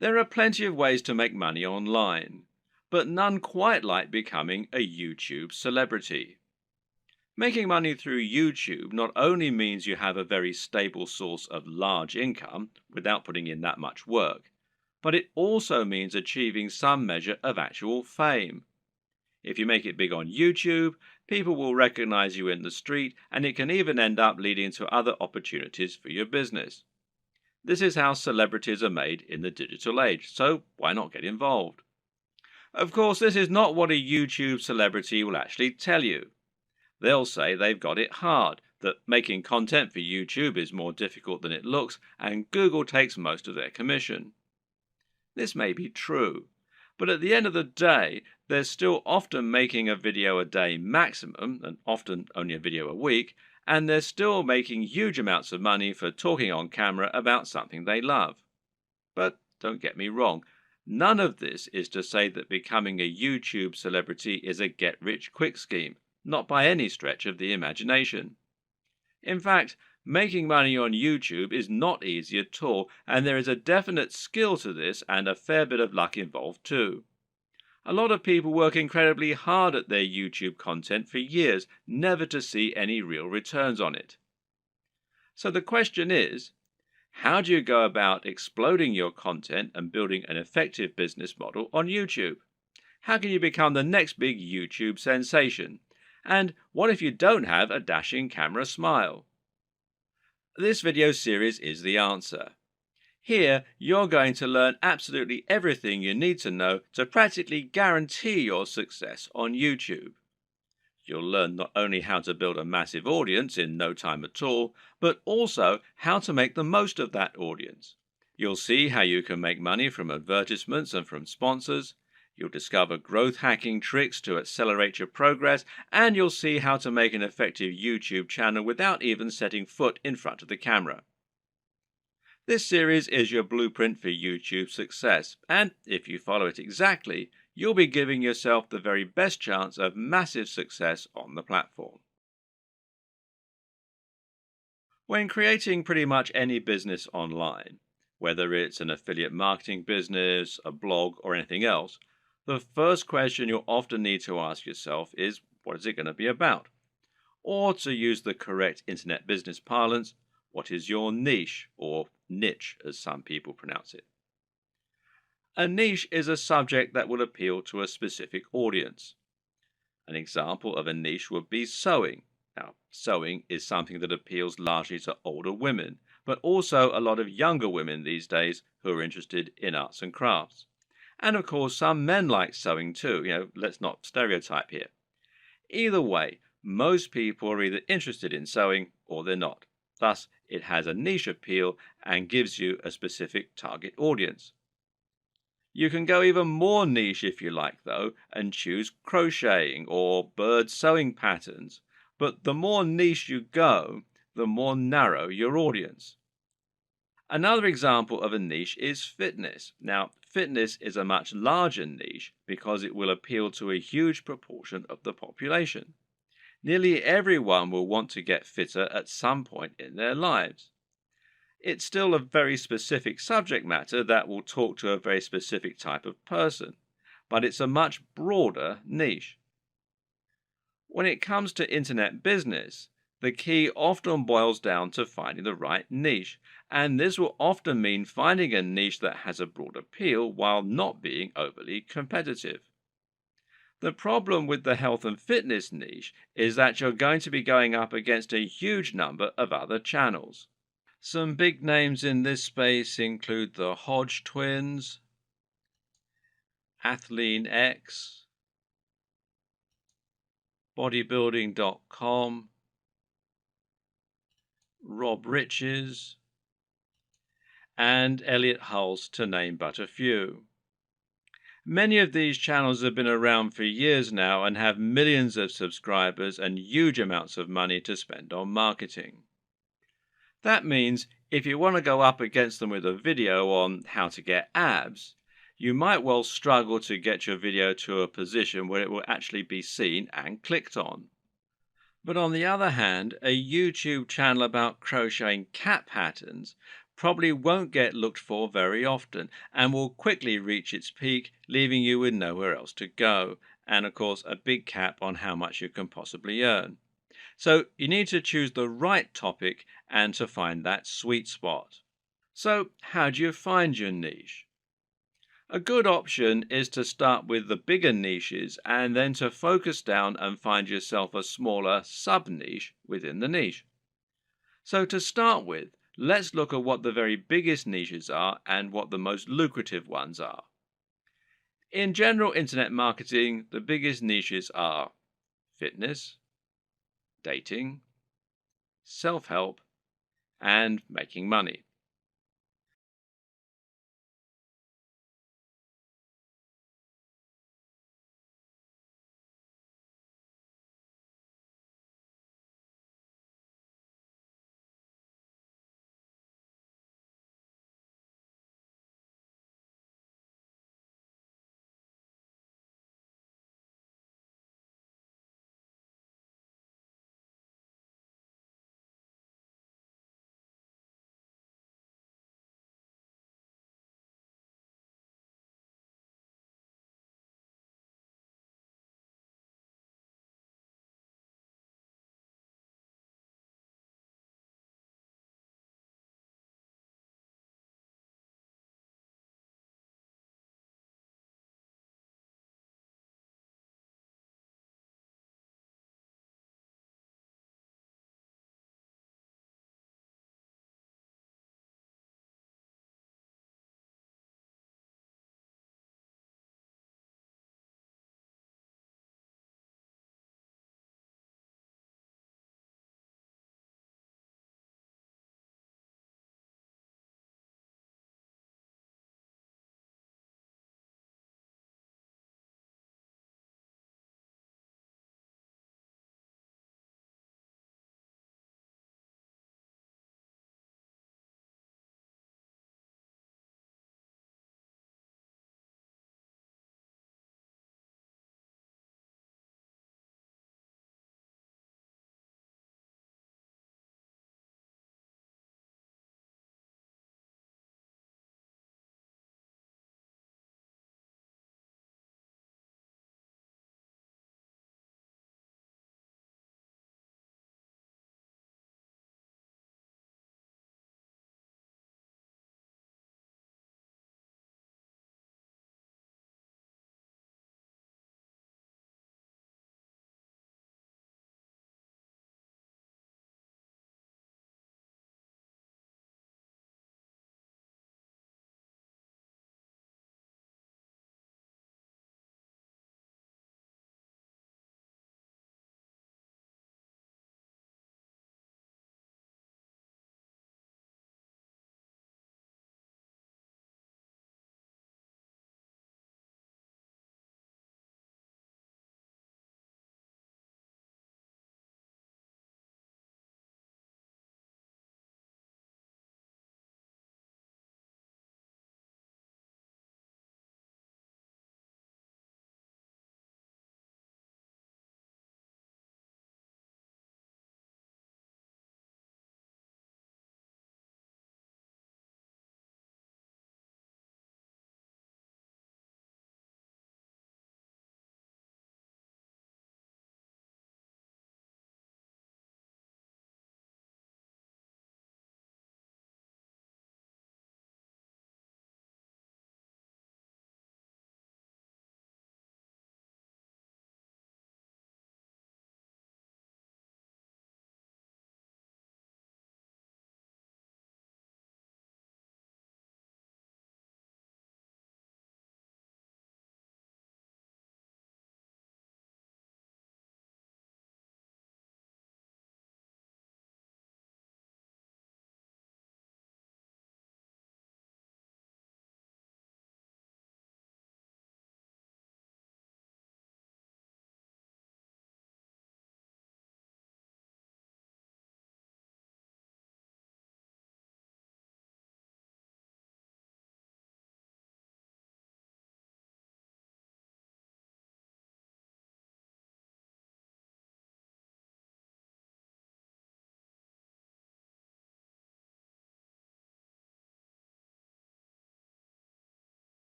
There are plenty of ways to make money online, but none quite like becoming a YouTube celebrity. Making money through YouTube not only means you have a very stable source of large income without putting in that much work, but it also means achieving some measure of actual fame. If you make it big on YouTube, people will recognize you in the street, and it can even end up leading to other opportunities for your business. This is how celebrities are made in the digital age, so why not get involved? Of course, this is not what a YouTube celebrity will actually tell you. They'll say they've got it hard, that making content for YouTube is more difficult than it looks, and Google takes most of their commission. This may be true, but at the end of the day, they're still often making a video a day maximum, and often only a video a week, and they're still making huge amounts of money for talking on camera about something they love. But don't get me wrong, none of this is to say that becoming a YouTube celebrity is a get-rich-quick scheme, not by any stretch of the imagination. In fact, making money on YouTube is not easy at all, and there is a definite skill to this and a fair bit of luck involved too. A lot of people work incredibly hard at their YouTube content for years, never to see any real returns on it. So the question is, how do you go about exploding your content and building an effective business model on YouTube? How can you become the next big YouTube sensation? And what if you don't have a dashing camera smile? This video series is the answer. Here, you're going to learn absolutely everything you need to know to practically guarantee your success on YouTube. You'll learn not only how to build a massive audience in no time at all, but also how to make the most of that audience. You'll see how you can make money from advertisements and from sponsors. You'll discover growth hacking tricks to accelerate your progress, and you'll see how to make an effective YouTube channel without even setting foot in front of the camera. This series is your blueprint for YouTube success, and if you follow it exactly, you'll be giving yourself the very best chance of massive success on the platform. When creating pretty much any business online, whether it's an affiliate marketing business, a blog, or anything else, the first question you'll often need to ask yourself is, what is it going to be about? Or to use the correct internet business parlance, what is your niche, or niche as some people pronounce it? A niche is a subject that will appeal to a specific audience. An example of a niche would be sewing. Now, sewing is something that appeals largely to older women, but also a lot of younger women these days who are interested in arts and crafts. And of course, some men like sewing too. Let's not stereotype here. Either way, most people are either interested in sewing or they're not. Thus, it has a niche appeal and gives you a specific target audience. You can go even more niche if you like, though, and choose crocheting or bird sewing patterns. But the more niche you go, the more narrow your audience. Another example of a niche is fitness. Now, fitness is a much larger niche because it will appeal to a huge proportion of the population. Nearly everyone will want to get fitter at some point in their lives. It's still a very specific subject matter that will talk to a very specific type of person, but it's a much broader niche. When it comes to internet business, the key often boils down to finding the right niche, and this will often mean finding a niche that has a broad appeal while not being overly competitive. The problem with the health and fitness niche is that you're going to be going up against a huge number of other channels. Some big names in this space include the Hodge twins, Athlean X, bodybuilding.com, Rob Riches, and Elliot Hulse, to name but a few. Many of these channels have been around for years now and have millions of subscribers and huge amounts of money to spend on marketing. That means if you want to go up against them with a video on how to get abs, you might well struggle to get your video to a position where it will actually be seen and clicked on. But on the other hand, a YouTube channel about crocheting cat patterns probably won't get looked for very often and will quickly reach its peak, leaving you with nowhere else to go, and of course, a big cap on how much you can possibly earn. So, you need to choose the right topic and to find that sweet spot. So, how do you find your niche? A good option is to start with the bigger niches and then to focus down and find yourself a smaller sub niche within the niche. So, to start with, let's look at what the very biggest niches are and what the most lucrative ones are. In general internet marketing, the biggest niches are fitness, dating, self help, and making money.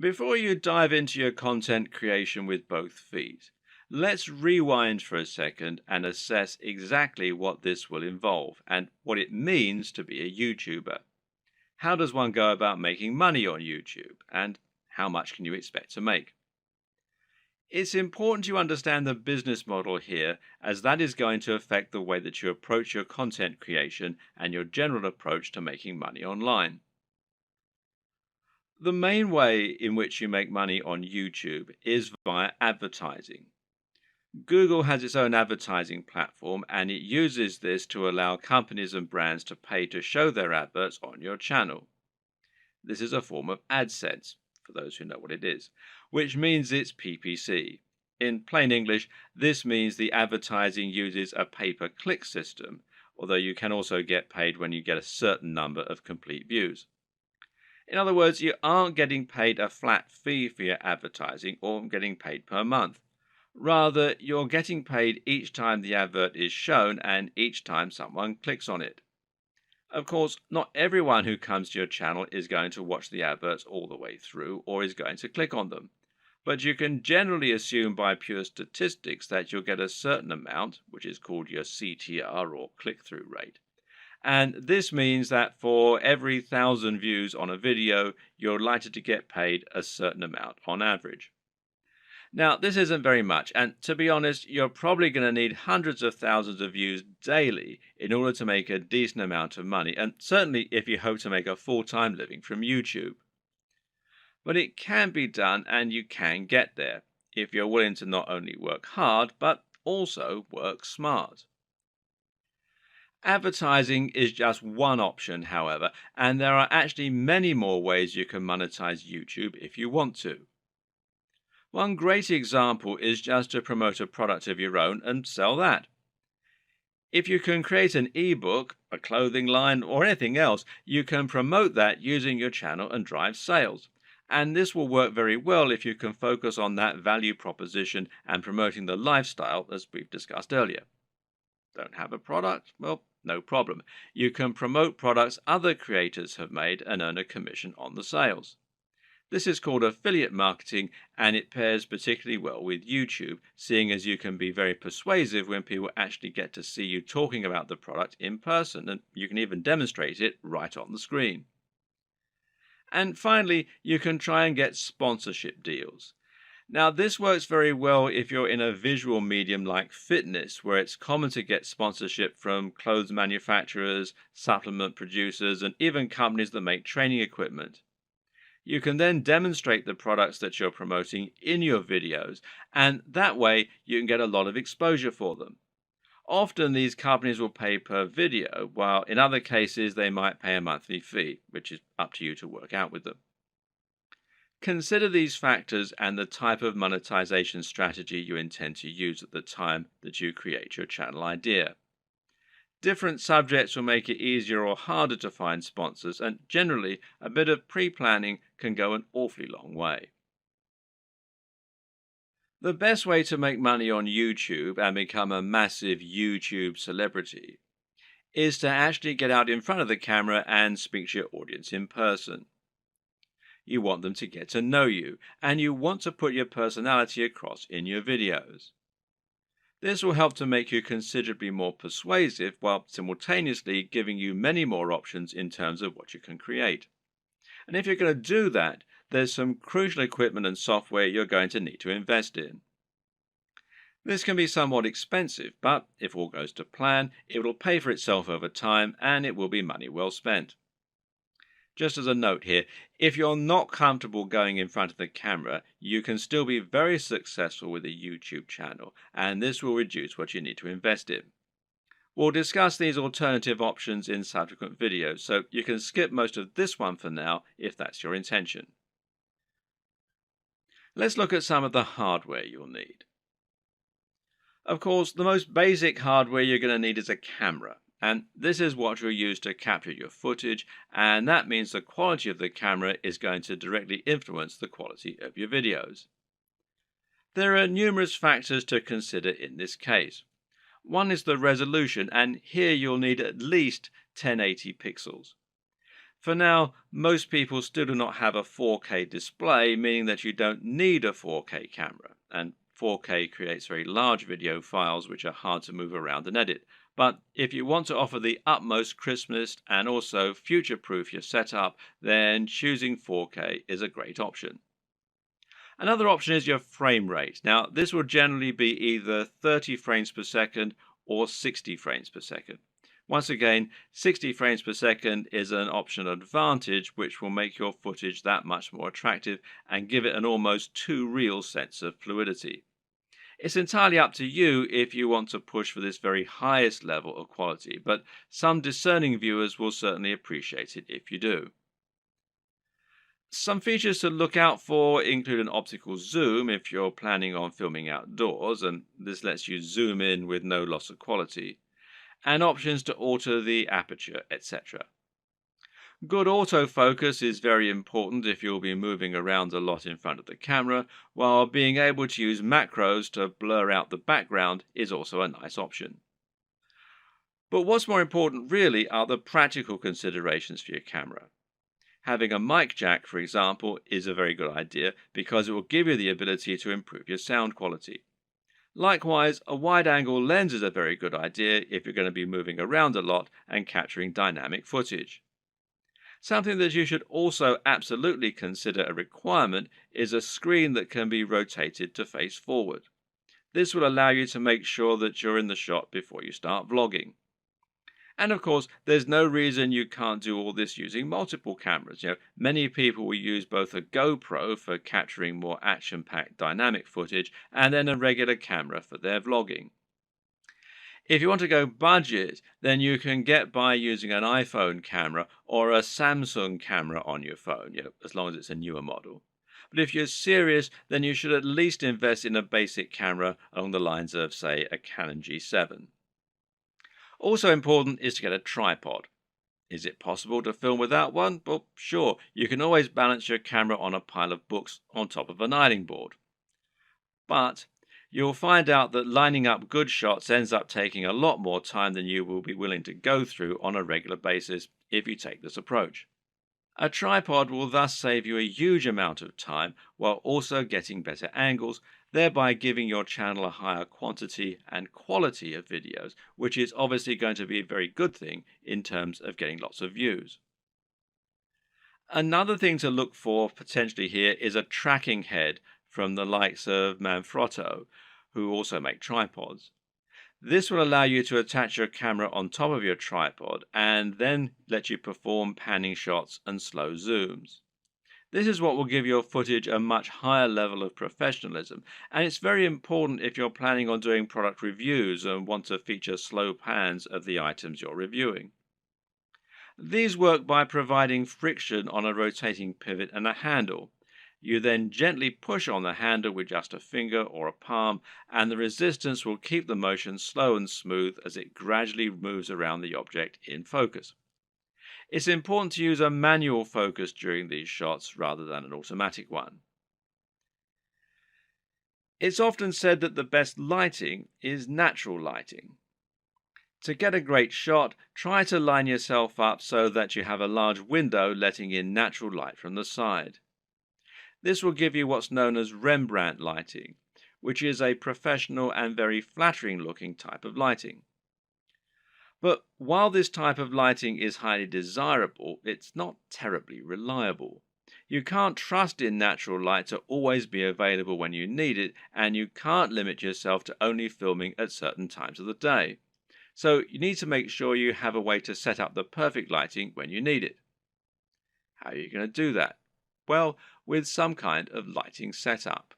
Before you dive into your content creation with both feet, let's rewind for a second and assess exactly what this will involve and what it means to be a YouTuber. How does one go about making money on YouTube, and how much can you expect to make? It's important you understand the business model here, as that is going to affect the way that you approach your content creation and your general approach to making money online. The main way in which you make money on YouTube is via advertising. Google has its own advertising platform, and it uses this to allow companies and brands to pay to show their adverts on your channel. This is a form of AdSense, for those who know what it is, which means it's PPC. In plain English, this means the advertising uses a pay-per-click system, although you can also get paid when you get a certain number of complete views. In other words, you aren't getting paid a flat fee for your advertising or getting paid per month. Rather, you're getting paid each time the advert is shown and each time someone clicks on it. Of course, not everyone who comes to your channel is going to watch the adverts all the way through or is going to click on them. But you can generally assume by pure statistics that you'll get a certain amount, which is called your CTR or click-through rate. And this means that for every 1,000 views on a video, you're likely to get paid a certain amount on average. Now, this isn't very much, and to be honest, you're probably going to need hundreds of thousands of views daily in order to make a decent amount of money, and certainly if you hope to make a full-time living from YouTube. But it can be done, and you can get there, if you're willing to not only work hard, but also work smart. Advertising is just one option, however, and there are actually many more ways you can monetize YouTube if you want to. One great example is just to promote a product of your own and sell that. If you can create an ebook, a clothing line, or anything else, you can promote that using your channel and drive sales. And this will work very well if you can focus on that value proposition and promoting the lifestyle as we've discussed earlier. Don't have a product? Well, no problem. You can promote products other creators have made and earn a commission on the sales. This is called affiliate marketing, and it pairs particularly well with YouTube, seeing as you can be very persuasive when people actually get to see you talking about the product in person, and you can even demonstrate it right on the screen. And finally, you can try and get sponsorship deals. Now, this works very well if you're in a visual medium like fitness, where it's common to get sponsorship from clothes manufacturers, supplement producers, and even companies that make training equipment. You can then demonstrate the products that you're promoting in your videos, and that way you can get a lot of exposure for them. Often these companies will pay per video, while in other cases they might pay a monthly fee, which is up to you to work out with them. Consider these factors and the type of monetization strategy you intend to use at the time that you create your channel idea. Different subjects will make it easier or harder to find sponsors, and generally a bit of pre-planning can go an awfully long way. The best way to make money on YouTube and become a massive YouTube celebrity is to actually get out in front of the camera and speak to your audience in person. You want them to get to know you, and you want to put your personality across in your videos. This will help to make you considerably more persuasive while simultaneously giving you many more options in terms of what you can create. And if you're going to do that, there's some crucial equipment and software you're going to need to invest in. This can be somewhat expensive, but if all goes to plan, it will pay for itself over time and it will be money well spent. Just as a note here, if you're not comfortable going in front of the camera, you can still be very successful with a YouTube channel, and this will reduce what you need to invest in. We'll discuss these alternative options in subsequent videos, so you can skip most of this one for now if that's your intention. Let's look at some of the hardware you'll need. Of course, the most basic hardware you're going to need is a camera. And this is what you'll use to capture your footage, and that means the quality of the camera is going to directly influence the quality of your videos. There are numerous factors to consider in this case. One is the resolution, and here you'll need at least 1080 pixels. For now, most people still do not have a 4K display, meaning that you don't need a 4K camera, and 4K creates very large video files which are hard to move around and edit. But if you want to offer the utmost crispness and also future-proof your setup, then choosing 4K is a great option. Another option is your frame rate. Now, this will generally be either 30 frames per second or 60 frames per second. Once again, 60 frames per second is an optional advantage which will make your footage that much more attractive and give it an almost too real sense of fluidity. It's entirely up to you if you want to push for this very highest level of quality, but some discerning viewers will certainly appreciate it if you do. Some features to look out for include an optical zoom if you're planning on filming outdoors, and this lets you zoom in with no loss of quality, and options to alter the aperture, etc. Good autofocus is very important if you'll be moving around a lot in front of the camera, while being able to use macros to blur out the background is also a nice option. But what's more important really are the practical considerations for your camera. Having a mic jack, for example, is a very good idea because it will give you the ability to improve your sound quality. Likewise, a wide-angle lens is a very good idea if you're going to be moving around a lot and capturing dynamic footage. Something that you should also absolutely consider a requirement is a screen that can be rotated to face forward. This will allow you to make sure that you're in the shot before you start vlogging. And of course, there's no reason you can't do all this using multiple cameras. Many people will use both a GoPro for capturing more action-packed dynamic footage and then a regular camera for their vlogging. If you want to go budget, then you can get by using an iPhone camera or a Samsung camera on your phone, as long as it's a newer model. But if you're serious, then you should at least invest in a basic camera along the lines of, say, a Canon G7. Also important is to get a tripod. Is it possible to film without one? Well, sure, you can always balance your camera on a pile of books on top of an ironing board. But you'll find out that lining up good shots ends up taking a lot more time than you will be willing to go through on a regular basis if you take this approach. A tripod will thus save you a huge amount of time while also getting better angles, thereby giving your channel a higher quantity and quality of videos, which is obviously going to be a very good thing in terms of getting lots of views. Another thing to look for potentially here is a tracking head from the likes of Manfrotto, who also make tripods. This will allow you to attach your camera on top of your tripod and then let you perform panning shots and slow zooms. This is what will give your footage a much higher level of professionalism, and it's very important if you're planning on doing product reviews and want to feature slow pans of the items you're reviewing. These work by providing friction on a rotating pivot and a handle. You then gently push on the handle with just a finger or a palm, and the resistance will keep the motion slow and smooth as it gradually moves around the object in focus. It's important to use a manual focus during these shots rather than an automatic one. It's often said that the best lighting is natural lighting. To get a great shot, try to line yourself up so that you have a large window letting in natural light from the side. This will give you what's known as Rembrandt lighting, which is a professional and very flattering looking type of lighting. But while this type of lighting is highly desirable, it's not terribly reliable. You can't trust in natural light to always be available when you need it, and you can't limit yourself to only filming at certain times of the day. So you need to make sure you have a way to set up the perfect lighting when you need it. How are you going to do that? Well, with some kind of lighting setup.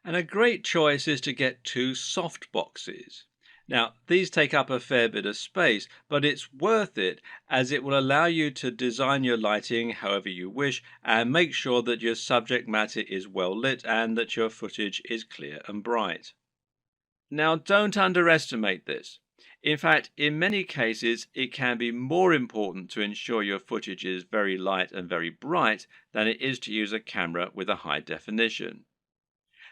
And a great choice is to get two soft boxes. Now, these take up a fair bit of space, but it's worth it as it will allow you to design your lighting however you wish and make sure that your subject matter is well lit and that your footage is clear and bright. Now, don't underestimate this. In fact, in many cases, it can be more important to ensure your footage is very light and very bright than it is to use a camera with a high definition.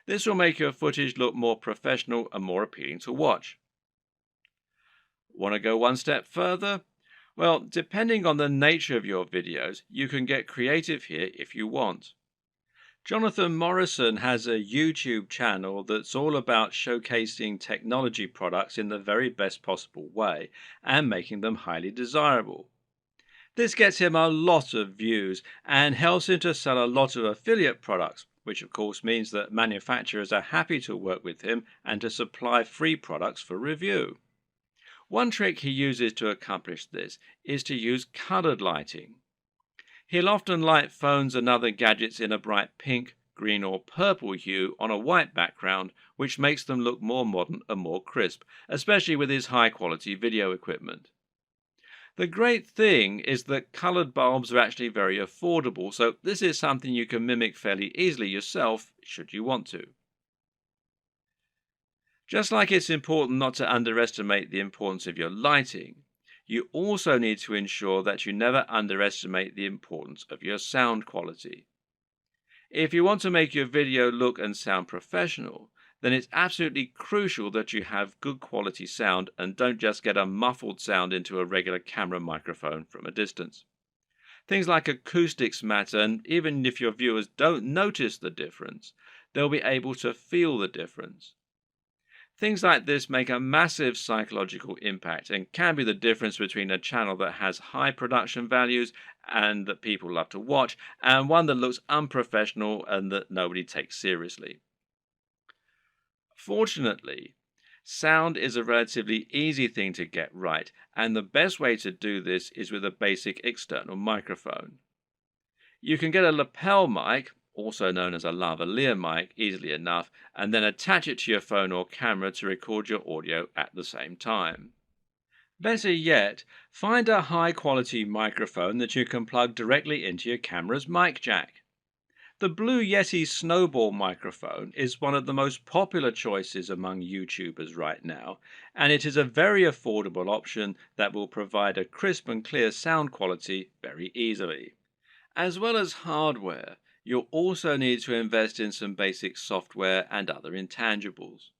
This will make your footage look more professional and more appealing to watch. Want to go one step further? Well, depending on the nature of your videos, you can get creative here if you want. Jonathan Morrison has a YouTube channel that's all about showcasing technology products in the very best possible way and making them highly desirable. This gets him a lot of views and helps him to sell a lot of affiliate products, which of course means that manufacturers are happy to work with him and to supply free products for review. One trick he uses to accomplish this is to use colored lighting. He'll often light phones and other gadgets in a bright pink, green, or purple hue on a white background, which makes them look more modern and more crisp, especially with his high quality video equipment. The great thing is that colored bulbs are actually very affordable, so this is something you can mimic fairly easily yourself, should you want to. Just like it's important not to underestimate the importance of your lighting, you also need to ensure that you never underestimate the importance of your sound quality. If you want to make your video look and sound professional, then it's absolutely crucial that you have good quality sound and don't just get a muffled sound into a regular camera microphone from a distance. Things like acoustics matter, and even if your viewers don't notice the difference, they'll be able to feel the difference. Things like this make a massive psychological impact and can be the difference between a channel that has high production values and that people love to watch, and one that looks unprofessional and that nobody takes seriously. Fortunately, sound is a relatively easy thing to get right, and the best way to do this is with a basic external microphone. You can get a lapel mic, also known as a lavalier mic, easily enough, and then attach it to your phone or camera to record your audio at the same time. Better yet, find a high quality microphone that you can plug directly into your camera's mic jack. The Blue Yeti Snowball microphone is one of the most popular choices among YouTubers right now, and it is a very affordable option that will provide a crisp and clear sound quality very easily. As well as hardware, you'll also need to invest in some basic software and other intangibles.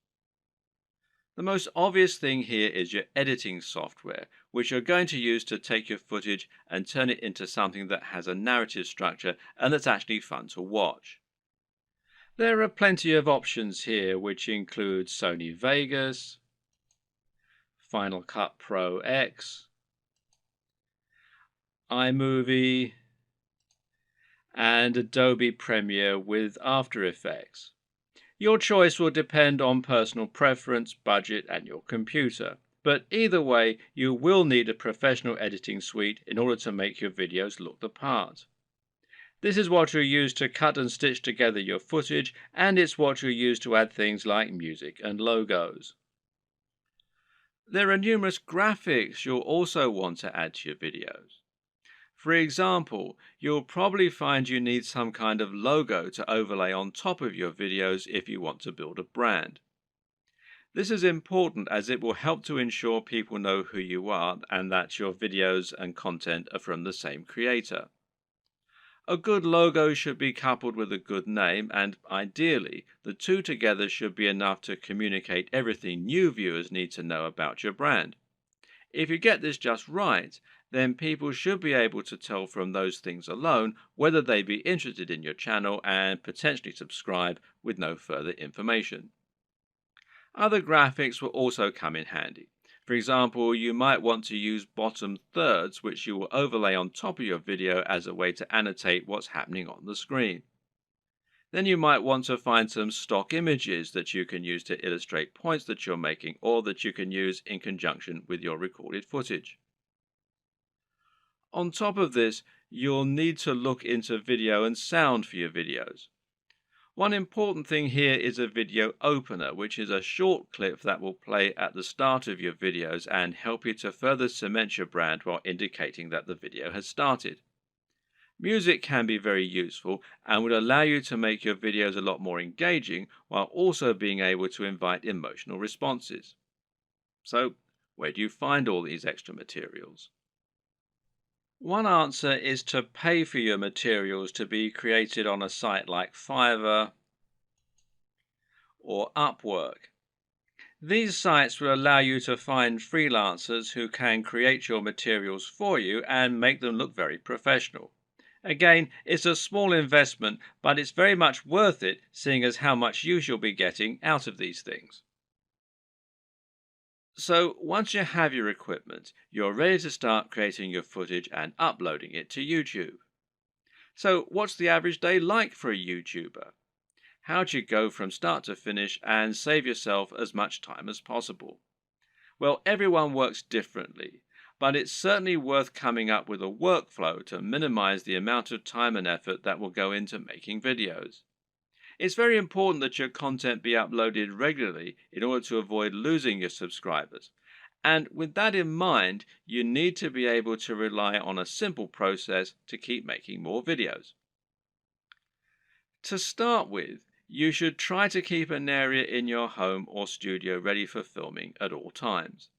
The most obvious thing here is your editing software, which you're going to use to take your footage and turn it into something that has a narrative structure and that's actually fun to watch. There are plenty of options here, which include Sony Vegas, Final Cut Pro X, iMovie, and Adobe Premiere with After Effects. Your choice will depend on personal preference, budget, and your computer. But either way, you will need a professional editing suite in order to make your videos look the part. This is what you'll use to cut and stitch together your footage, and it's what you'll use to add things like music and logos. There are numerous graphics you'll also want to add to your videos. For example, you'll probably find you need some kind of logo to overlay on top of your videos if you want to build a brand. This is important as it will help to ensure people know who you are and that your videos and content are from the same creator. A good logo should be coupled with a good name, and ideally, the two together should be enough to communicate everything new viewers need to know about your brand. If you get this just right, then people should be able to tell from those things alone whether they'd be interested in your channel and potentially subscribe with no further information. Other graphics will also come in handy. For example, you might want to use bottom thirds, which you will overlay on top of your video as a way to annotate what's happening on the screen. Then you might want to find some stock images that you can use to illustrate points that you're making or that you can use in conjunction with your recorded footage. On top of this, you'll need to look into video and sound for your videos. One important thing here is a video opener, which is a short clip that will play at the start of your videos and help you to further cement your brand while indicating that the video has started. Music can be very useful and would allow you to make your videos a lot more engaging while also being able to invite emotional responses. So, where do you find all these extra materials? One answer is to pay for your materials to be created on a site like Fiverr or Upwork. These sites will allow you to find freelancers who can create your materials for you and make them look very professional. Again, it's a small investment, but it's very much worth it, seeing as how much use you'll be getting out of these things. So, once you have your equipment, you're ready to start creating your footage and uploading it to YouTube. So, what's the average day like for a YouTuber? How do you go from start to finish and save yourself as much time as possible? Well, everyone works differently, but it's certainly worth coming up with a workflow to minimize the amount of time and effort that will go into making videos. It's very important that your content be uploaded regularly in order to avoid losing your subscribers. And with that in mind, you need to be able to rely on a simple process to keep making more videos. To start with, you should try to keep an area in your home or studio ready for filming at all times.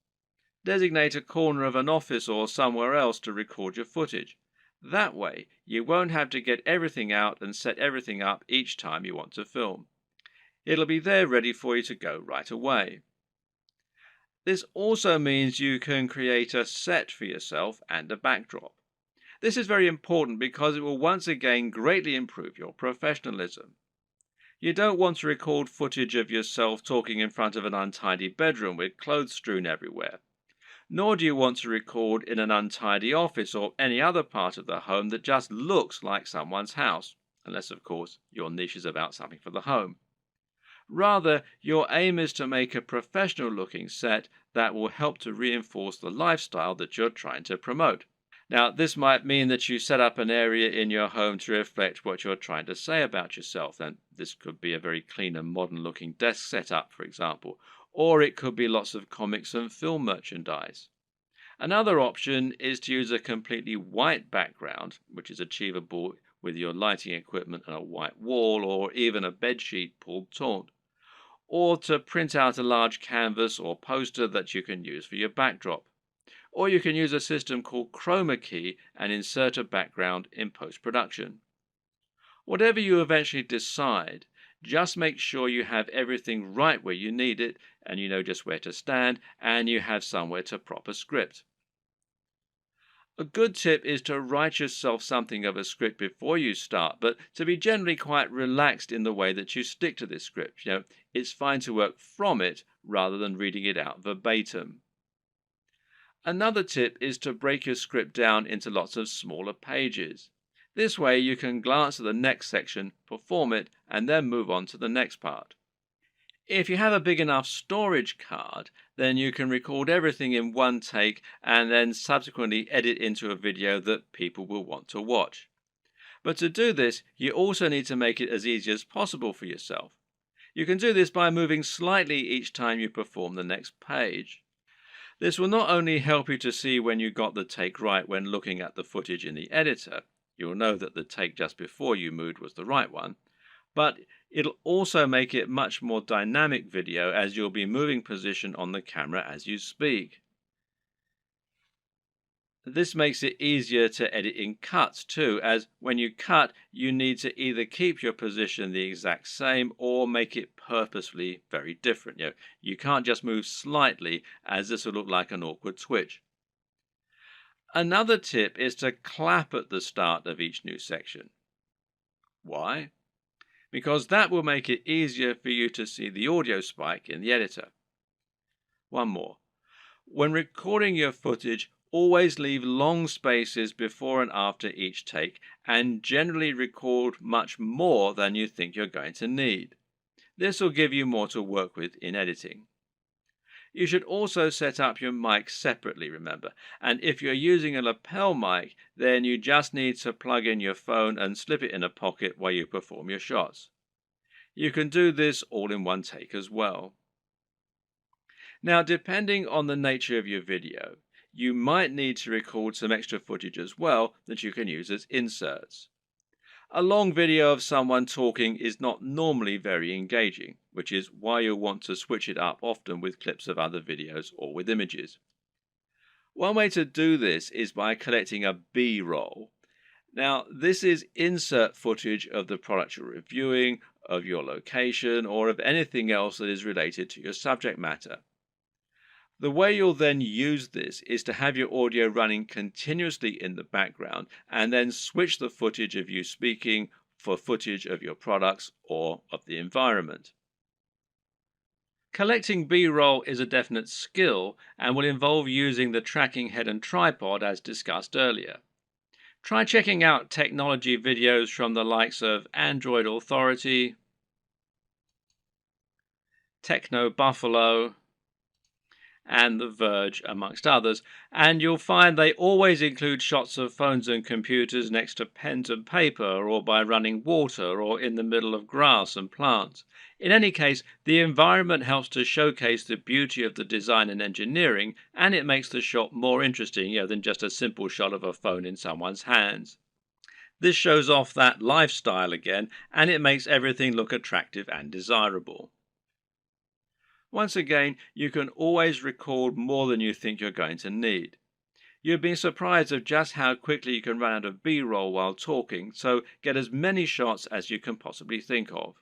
Designate a corner of an office or somewhere else to record your footage. That way, you won't have to get everything out and set everything up each time you want to film. It'll be there ready for you to go right away. This also means you can create a set for yourself and a backdrop. This is very important because it will once again greatly improve your professionalism. You don't want to record footage of yourself talking in front of an untidy bedroom with clothes strewn everywhere. Nor do you want to record in an untidy office or any other part of the home that just looks like someone's house, unless, of course, your niche is about something for the home. Rather, your aim is to make a professional looking set that will help to reinforce the lifestyle that you're trying to promote. Now, this might mean that you set up an area in your home to reflect what you're trying to say about yourself. And this could be a very clean and modern looking desk setup, for example, or it could be lots of comics and film merchandise. Another option is to use a completely white background, which is achievable with your lighting equipment and a white wall or even a bedsheet pulled taut, or to print out a large canvas or poster that you can use for your backdrop. Or you can use a system called chroma key and insert a background in post-production. Whatever you eventually decide, just make sure you have everything right where you need it, and you know just where to stand, and you have somewhere to prop a script. A good tip is to write yourself something of a script before you start, but to be generally quite relaxed in the way that you stick to this script. It's fine to work from it rather than reading it out verbatim. Another tip is to break your script down into lots of smaller pages. This way you can glance at the next section, perform it, and then move on to the next part. If you have a big enough storage card, then you can record everything in one take and then subsequently edit into a video that people will want to watch. But to do this, you also need to make it as easy as possible for yourself. You can do this by moving slightly each time you perform the next page. This will not only help you to see when you got the take right when looking at the footage in the editor, you'll know that the take just before you moved was the right one, but it'll also make it much more dynamic video as you'll be moving position on the camera as you speak. This makes it easier to edit in cuts too, as when you cut, you need to either keep your position the exact same or make it purposefully very different. You can't just move slightly, as this will look like an awkward twitch. Another tip is to clap at the start of each new section. Why? Because that will make it easier for you to see the audio spike in the editor. One more. When recording your footage, always leave long spaces before and after each take, and generally record much more than you think you're going to need. This will give you more to work with in editing. You should also set up your mic separately, remember, and if you're using a lapel mic, then you just need to plug in your phone and slip it in a pocket while you perform your shots. You can do this all in one take as well. Now, depending on the nature of your video, you might need to record some extra footage as well that you can use as inserts. A long video of someone talking is not normally very engaging, which is why you'll want to switch it up often with clips of other videos or with images. One way to do this is by collecting a B-roll. Now, this is insert footage of the product you're reviewing, of your location, or of anything else that is related to your subject matter. The way you'll then use this is to have your audio running continuously in the background and then switch the footage of you speaking for footage of your products or of the environment. Collecting B-roll is a definite skill and will involve using the tracking head and tripod as discussed earlier. Try checking out technology videos from the likes of Android Authority, Techno Buffalo, and The Verge, amongst others, and you'll find they always include shots of phones and computers next to pens and paper, or by running water, or in the middle of grass and plants. In any case, the environment helps to showcase the beauty of the design and engineering, and it makes the shot more interesting, than just a simple shot of a phone in someone's hands. This shows off that lifestyle again, and it makes everything look attractive and desirable. Once again, you can always record more than you think you're going to need. You'd be surprised of just how quickly you can run out of B-roll while talking, so get as many shots as you can possibly think of.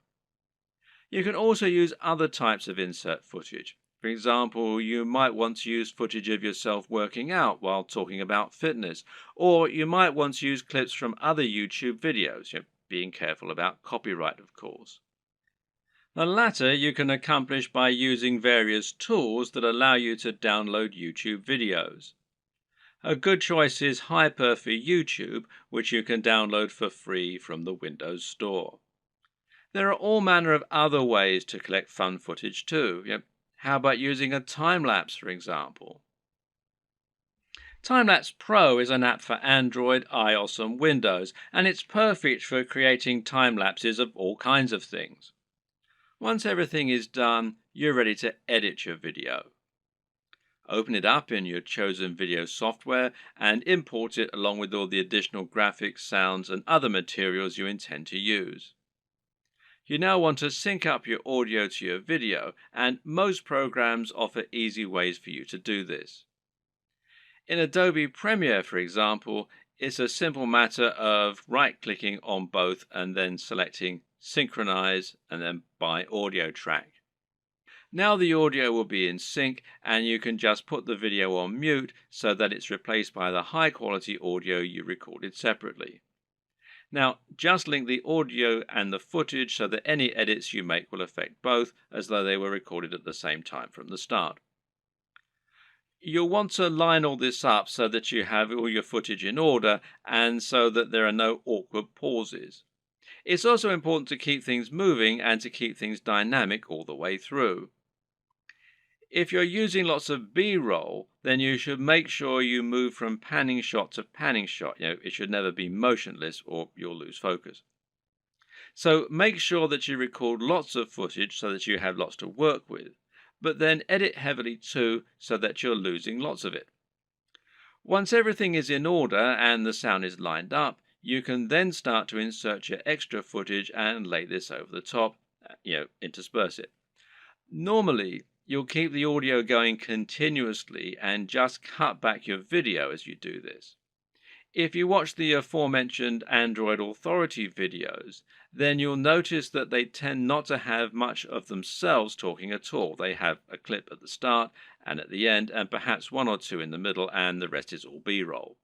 You can also use other types of insert footage. For example, you might want to use footage of yourself working out while talking about fitness, or you might want to use clips from other YouTube videos, being careful about copyright, of course. The latter you can accomplish by using various tools that allow you to download YouTube videos. A good choice is Hyper for YouTube, which you can download for free from the Windows Store. There are all manner of other ways to collect fun footage too. How about using a time-lapse, for example? Timelapse Pro is an app for Android, iOS and Windows, and it's perfect for creating time lapses of all kinds of things. Once everything is done, you're ready to edit your video. Open it up in your chosen video software and import it along with all the additional graphics, sounds, and other materials you intend to use. You now want to sync up your audio to your video, and most programs offer easy ways for you to do this. In Adobe Premiere, for example, it's a simple matter of right-clicking on both and then selecting Synchronize and then by audio track. Now the audio will be in sync and you can just put the video on mute so that it's replaced by the high-quality audio you recorded separately. Now, just link the audio and the footage so that any edits you make will affect both, as though they were recorded at the same time from the start. You'll want to line all this up so that you have all your footage in order and so that there are no awkward pauses. It's also important to keep things moving and to keep things dynamic all the way through. If you're using lots of B-roll, then you should make sure you move from panning shot to panning shot. It should never be motionless or you'll lose focus. So make sure that you record lots of footage so that you have lots to work with, but then edit heavily too so that you're losing lots of it. Once everything is in order and the sound is lined up, you can then start to insert your extra footage and lay this over the top, intersperse it. Normally, you'll keep the audio going continuously and just cut back your video as you do this. If you watch the aforementioned Android Authority videos, then you'll notice that they tend not to have much of themselves talking at all. They have a clip at the start and at the end, and perhaps one or two in the middle, and the rest is all B-roll.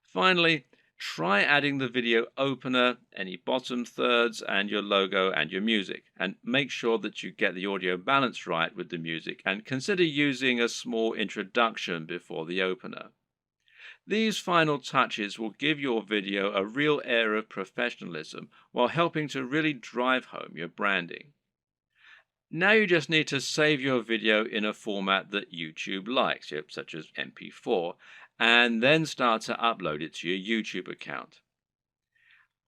Finally, try adding the video opener, any bottom thirds, and your logo and your music, and make sure that you get the audio balance right with the music, and consider using a small introduction before the opener. These final touches will give your video a real air of professionalism while helping to really drive home your branding. Now you just need to save your video in a format that YouTube likes, such as MP4, and then start to upload it to your YouTube account.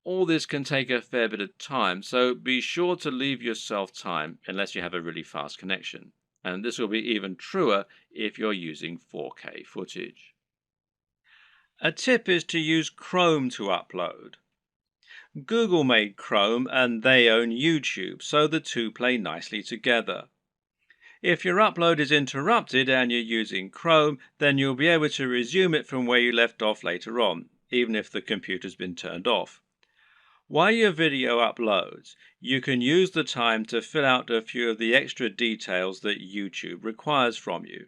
All this can take a fair bit of time, so be sure to leave yourself time unless you have a really fast connection. And this will be even truer if you're using 4K footage. A tip is to use Chrome to upload. Google made Chrome and they own YouTube, so the two play nicely together. If your upload is interrupted and you're using Chrome, then you'll be able to resume it from where you left off later on. even if the computer's been turned off. While your video uploads, you can use the time to fill out a few of the extra details that YouTube requires from you.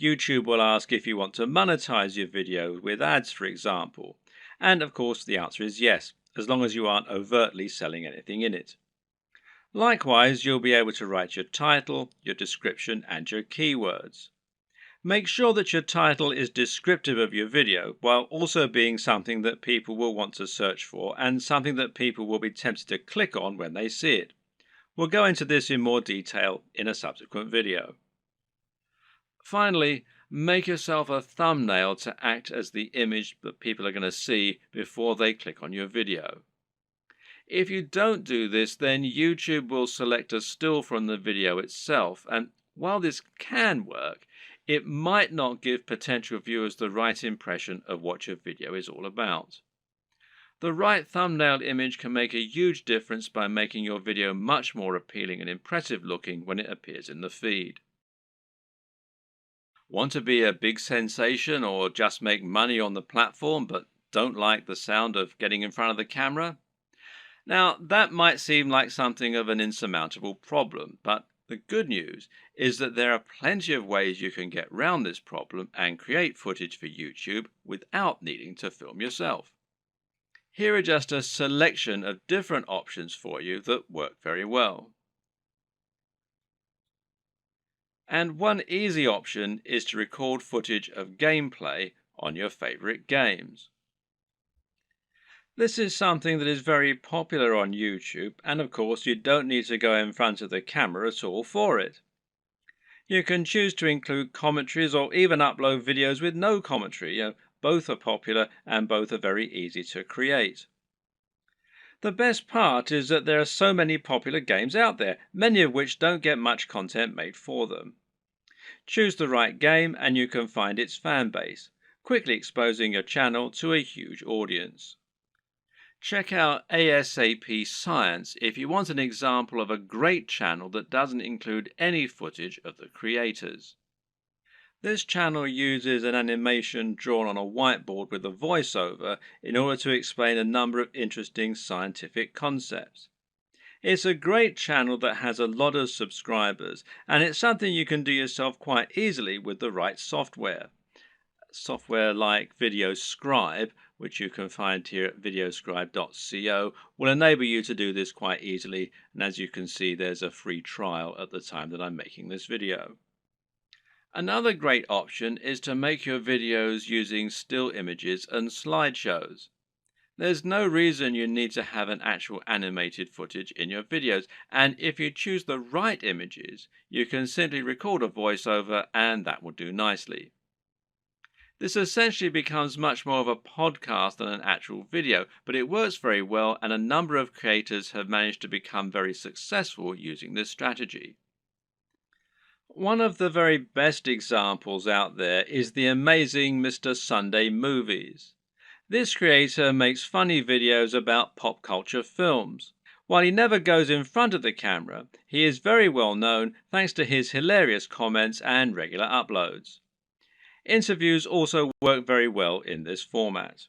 YouTube will ask if you want to monetize your video with ads, for example. And of course, the answer is yes, as long as you aren't overtly selling anything in it. Likewise, you'll be able to write your title, your description, and your keywords. Make sure that your title is descriptive of your video, while also being something that people will want to search for and something that people will be tempted to click on when they see it. We'll go into this in more detail in a subsequent video. Finally, make yourself a thumbnail to act as the image that people are going to see before they click on your video. If you don't do this, then YouTube will select a still from the video itself, and while this can work, it might not give potential viewers the right impression of what your video is all about. The right thumbnail image can make a huge difference by making your video much more appealing and impressive looking when it appears in the feed. Want to be a big sensation or just make money on the platform but don't like the sound of getting in front of the camera? Now, that might seem like something of an insurmountable problem, but the good news is that there are plenty of ways you can get around this problem and create footage for YouTube without needing to film yourself. Here are just a selection of different options for you that work very well. And one easy option is to record footage of gameplay on your favorite games. This is something that is very popular on YouTube, and of course you don't need to go in front of the camera at all for it. You can choose to include commentaries or even upload videos with no commentary. Both are popular and both are very easy to create. The best part is that there are so many popular games out there, many of which don't get much content made for them. Choose the right game and you can find its fan base, quickly exposing your channel to a huge audience. Check out ASAP Science if you want an example of a great channel that doesn't include any footage of the creators. This channel uses an animation drawn on a whiteboard with a voiceover in order to explain a number of interesting scientific concepts. It's a great channel that has a lot of subscribers, and it's something you can do yourself quite easily with the right software. Software like VideoScribe, which you can find here at videoscribe.co, will enable you to do this quite easily, and as you can see, there's a free trial at the time that I'm making this video. Another great option is to make your videos using still images and slideshows. There's no reason you need to have an actual animated footage in your videos, and if you choose the right images, you can simply record a voiceover and that will do nicely. This essentially becomes much more of a podcast than an actual video, but it works very well and a number of creators have managed to become very successful using this strategy. One of the very best examples out there is the amazing Mr. Sunday Movies. This creator makes funny videos about pop culture films. While he never goes in front of the camera, he is very well known thanks to his hilarious comments and regular uploads. Interviews also work very well in this format.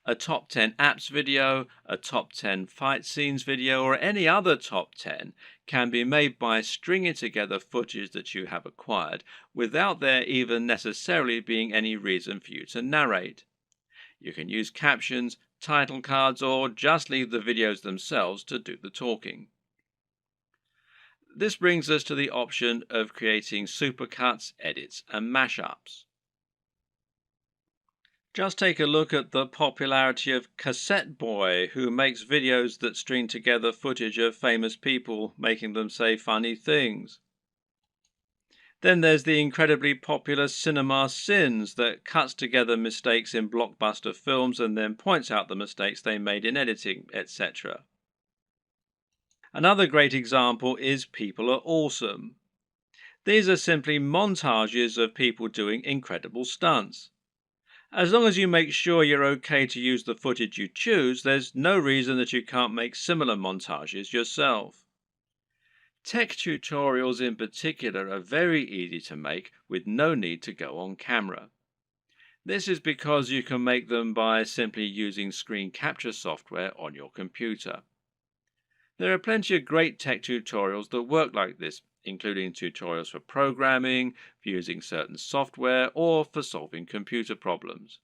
A top 10 apps video, a top 10 fight scenes video, or any other top 10 can be made by stringing together footage that you have acquired without there even necessarily being any reason for you to narrate. You can use captions, title cards, or just leave the videos themselves to do the talking. This brings us to the option of creating supercuts, edits, and mashups. Just take a look at the popularity of Cassette Boy, who makes videos that string together footage of famous people making them say funny things. Then there's the incredibly popular Cinema Sins that cuts together mistakes in blockbuster films and then points out the mistakes they made in editing, etc. Another great example is People Are Awesome. These are simply montages of people doing incredible stunts. As long as you make sure you're okay to use the footage you choose, there's no reason that you can't make similar montages yourself. Tech tutorials in particular are very easy to make with no need to go on camera. This is because you can make them by simply using screen capture software on your computer. There are plenty of great tech tutorials that work like this, including tutorials for programming, for using certain software, or for solving computer problems.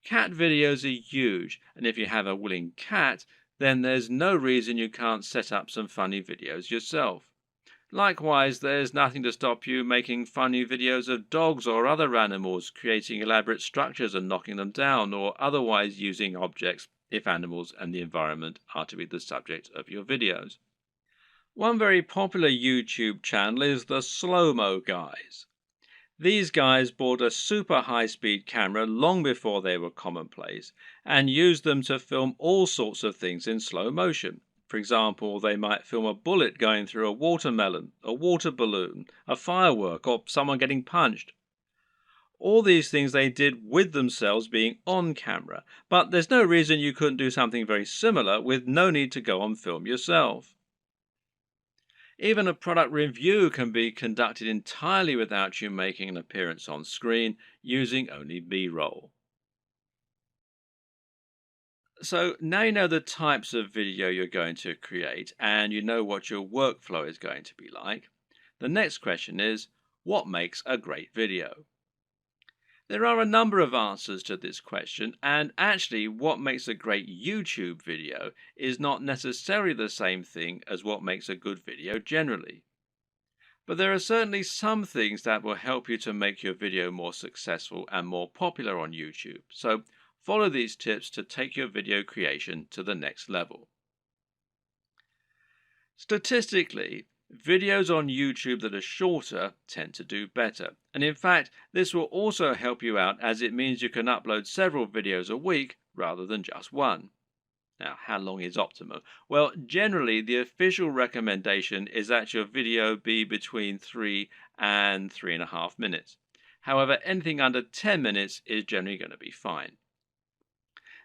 Cat videos are huge, and if you have a willing cat, then there's no reason you can't set up some funny videos yourself. Likewise, there's nothing to stop you making funny videos of dogs or other animals, creating elaborate structures and knocking them down, or otherwise using objects if animals and the environment are to be the subject of your videos. One very popular YouTube channel is the Slow-Mo Guys. These guys bought a super high-speed camera long before they were commonplace and used them to film all sorts of things in slow motion. For example, they might film a bullet going through a watermelon, a water balloon, a firework, or someone getting punched. All these things they did with themselves being on camera, but there's no reason you couldn't do something very similar with no need to go on film yourself. Even a product review can be conducted entirely without you making an appearance on screen, using only B-roll. So now you know the types of video you're going to create and you know what your workflow is going to be like. The next question is, what makes a great video? There are a number of answers to this question, and actually what makes a great YouTube video is not necessarily the same thing as what makes a good video generally. But there are certainly some things that will help you to make your video more successful and more popular on YouTube. So follow these tips to take your video creation to the next level. Statistically, videos on YouTube that are shorter tend to do better. And in fact, this will also help you out as it means you can upload several videos a week rather than just one. Now, how long is optimal? Well, generally, the official recommendation is that your video be between 3 and 3.5 minutes. However, anything under 10 minutes is generally going to be fine.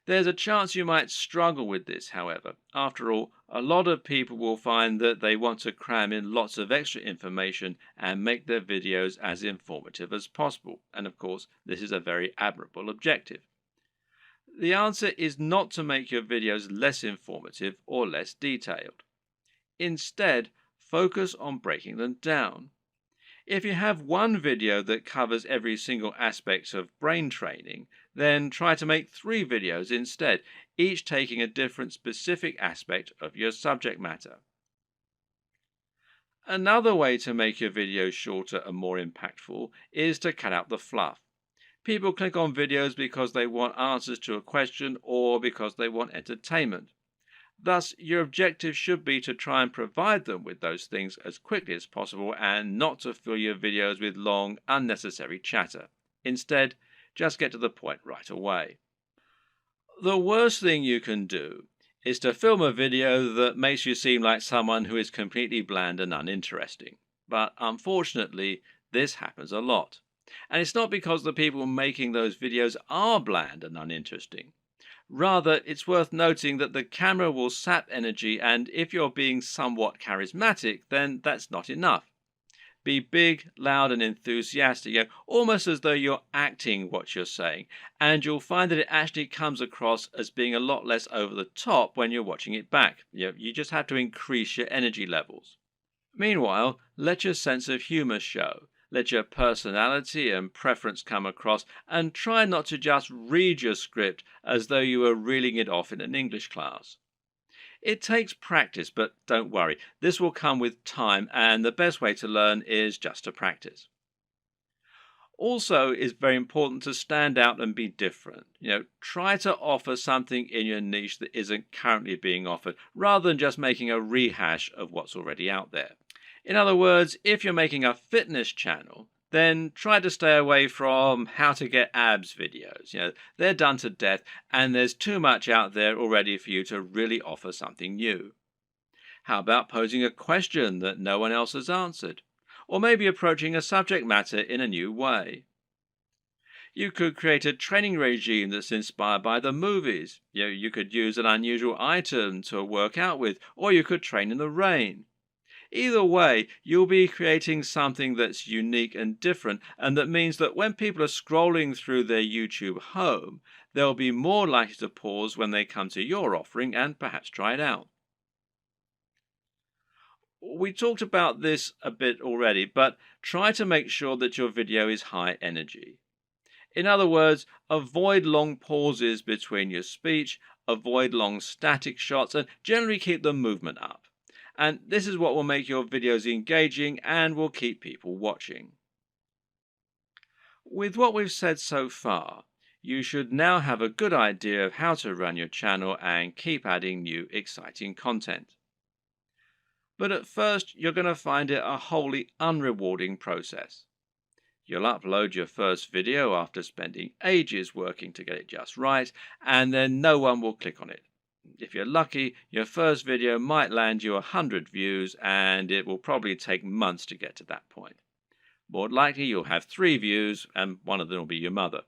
There's a chance you might struggle with this, however. After all, a lot of people will find that they want to cram in lots of extra information and make their videos as informative as possible. And of course, this is a very admirable objective. The answer is not to make your videos less informative or less detailed. Instead, focus on breaking them down. If you have one video that covers every single aspect of brain training, then try to make 3 videos instead, each taking a different specific aspect of your subject matter. Another way to make your videos shorter and more impactful is to cut out the fluff. People click on videos because they want answers to a question or because they want entertainment. Thus, your objective should be to try and provide them with those things as quickly as possible and not to fill your videos with long, unnecessary chatter. Instead, just get to the point right away. The worst thing you can do is to film a video that makes you seem like someone who is completely bland and uninteresting. But unfortunately, this happens a lot. And it's not because the people making those videos are bland and uninteresting. Rather, it's worth noting that the camera will sap energy, and if you're being somewhat charismatic, then that's not enough. Be big, loud, and enthusiastic, almost as though you're acting what you're saying, and you'll find that it actually comes across as being a lot less over the top when you're watching it back. You just have to increase your energy levels. Meanwhile, let your sense of humor show. Let your personality and preference come across, and try not to just read your script as though you were reeling it off in an English class. It takes practice, but don't worry, this will come with time, and the best way to learn is just to practice. Also, it's very important to stand out and be different. Try to offer something in your niche that isn't currently being offered, rather than just making a rehash of what's already out there. In other words, if you're making a fitness channel, then try to stay away from how to get abs videos. They're done to death, and there's too much out there already for you to really offer something new. How about posing a question that no one else has answered? Or maybe approaching a subject matter in a new way. You could create a training regime that's inspired by the movies. You could use an unusual item to work out with, or you could train in the rain. Either way, you'll be creating something that's unique and different, and that means that when people are scrolling through their YouTube home, they'll be more likely to pause when they come to your offering and perhaps try it out. We talked about this a bit already, but try to make sure that your video is high energy. In other words, avoid long pauses between your speech, avoid long static shots, and generally keep the movement up. And this is what will make your videos engaging and will keep people watching. With what we've said so far, you should now have a good idea of how to run your channel and keep adding new exciting content. But at first, you're going to find it a wholly unrewarding process. You'll upload your first video after spending ages working to get it just right, and then no one will click on it. If you're lucky, your first video might land you 100 views, and it will probably take months to get to that point. More likely, you'll have 3 views, and one of them will be your mother.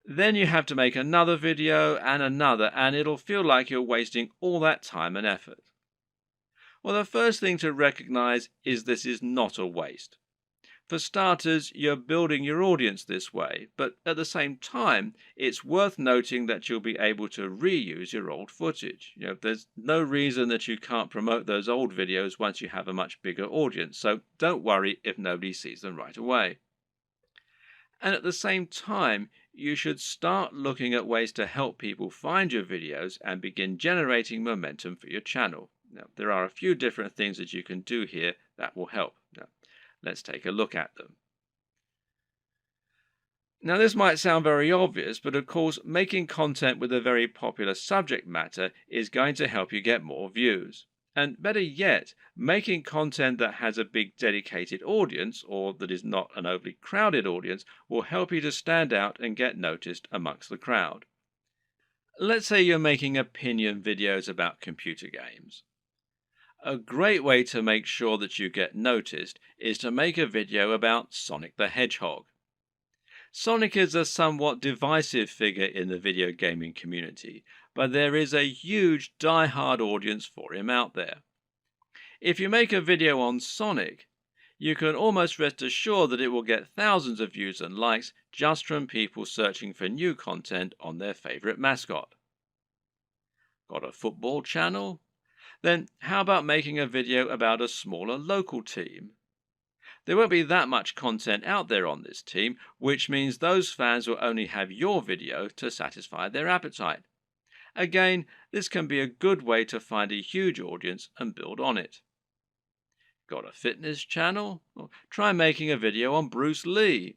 Then you have to make another video and another, and it'll feel like you're wasting all that time and effort. Well, the first thing to recognize is this is not a waste. For starters, you're building your audience this way, but at the same time, it's worth noting that you'll be able to reuse your old footage. There's no reason that you can't promote those old videos once you have a much bigger audience, so don't worry if nobody sees them right away. And at the same time, you should start looking at ways to help people find your videos and begin generating momentum for your channel. Now, there are a few different things that you can do here that will help. Now, let's take a look at them. Now, this might sound very obvious, but of course, making content with a very popular subject matter is going to help you get more views. And better yet, making content that has a big dedicated audience, or that is not an overly crowded audience, will help you to stand out and get noticed amongst the crowd. Let's say you're making opinion videos about computer games. A great way to make sure that you get noticed is to make a video about Sonic the Hedgehog. Sonic is a somewhat divisive figure in the video gaming community, but there is a huge die-hard audience for him out there. If you make a video on Sonic, you can almost rest assured that it will get thousands of views and likes just from people searching for new content on their favorite mascot. Got a football channel? Then how about making a video about a smaller local team? There won't be that much content out there on this team, which means those fans will only have your video to satisfy their appetite. Again, this can be a good way to find a huge audience and build on it. Got a fitness channel? Well, try making a video on Bruce Lee.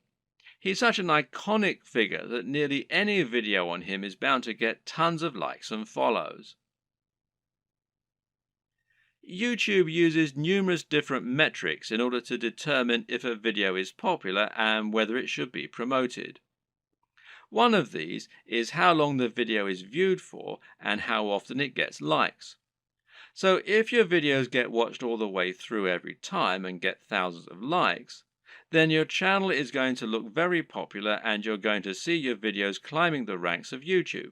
He's such an iconic figure that nearly any video on him is bound to get tons of likes and follows. YouTube uses numerous different metrics in order to determine if a video is popular and whether it should be promoted. One of these is how long the video is viewed for and how often it gets likes. So if your videos get watched all the way through every time and get thousands of likes, then your channel is going to look very popular and you're going to see your videos climbing the ranks of YouTube.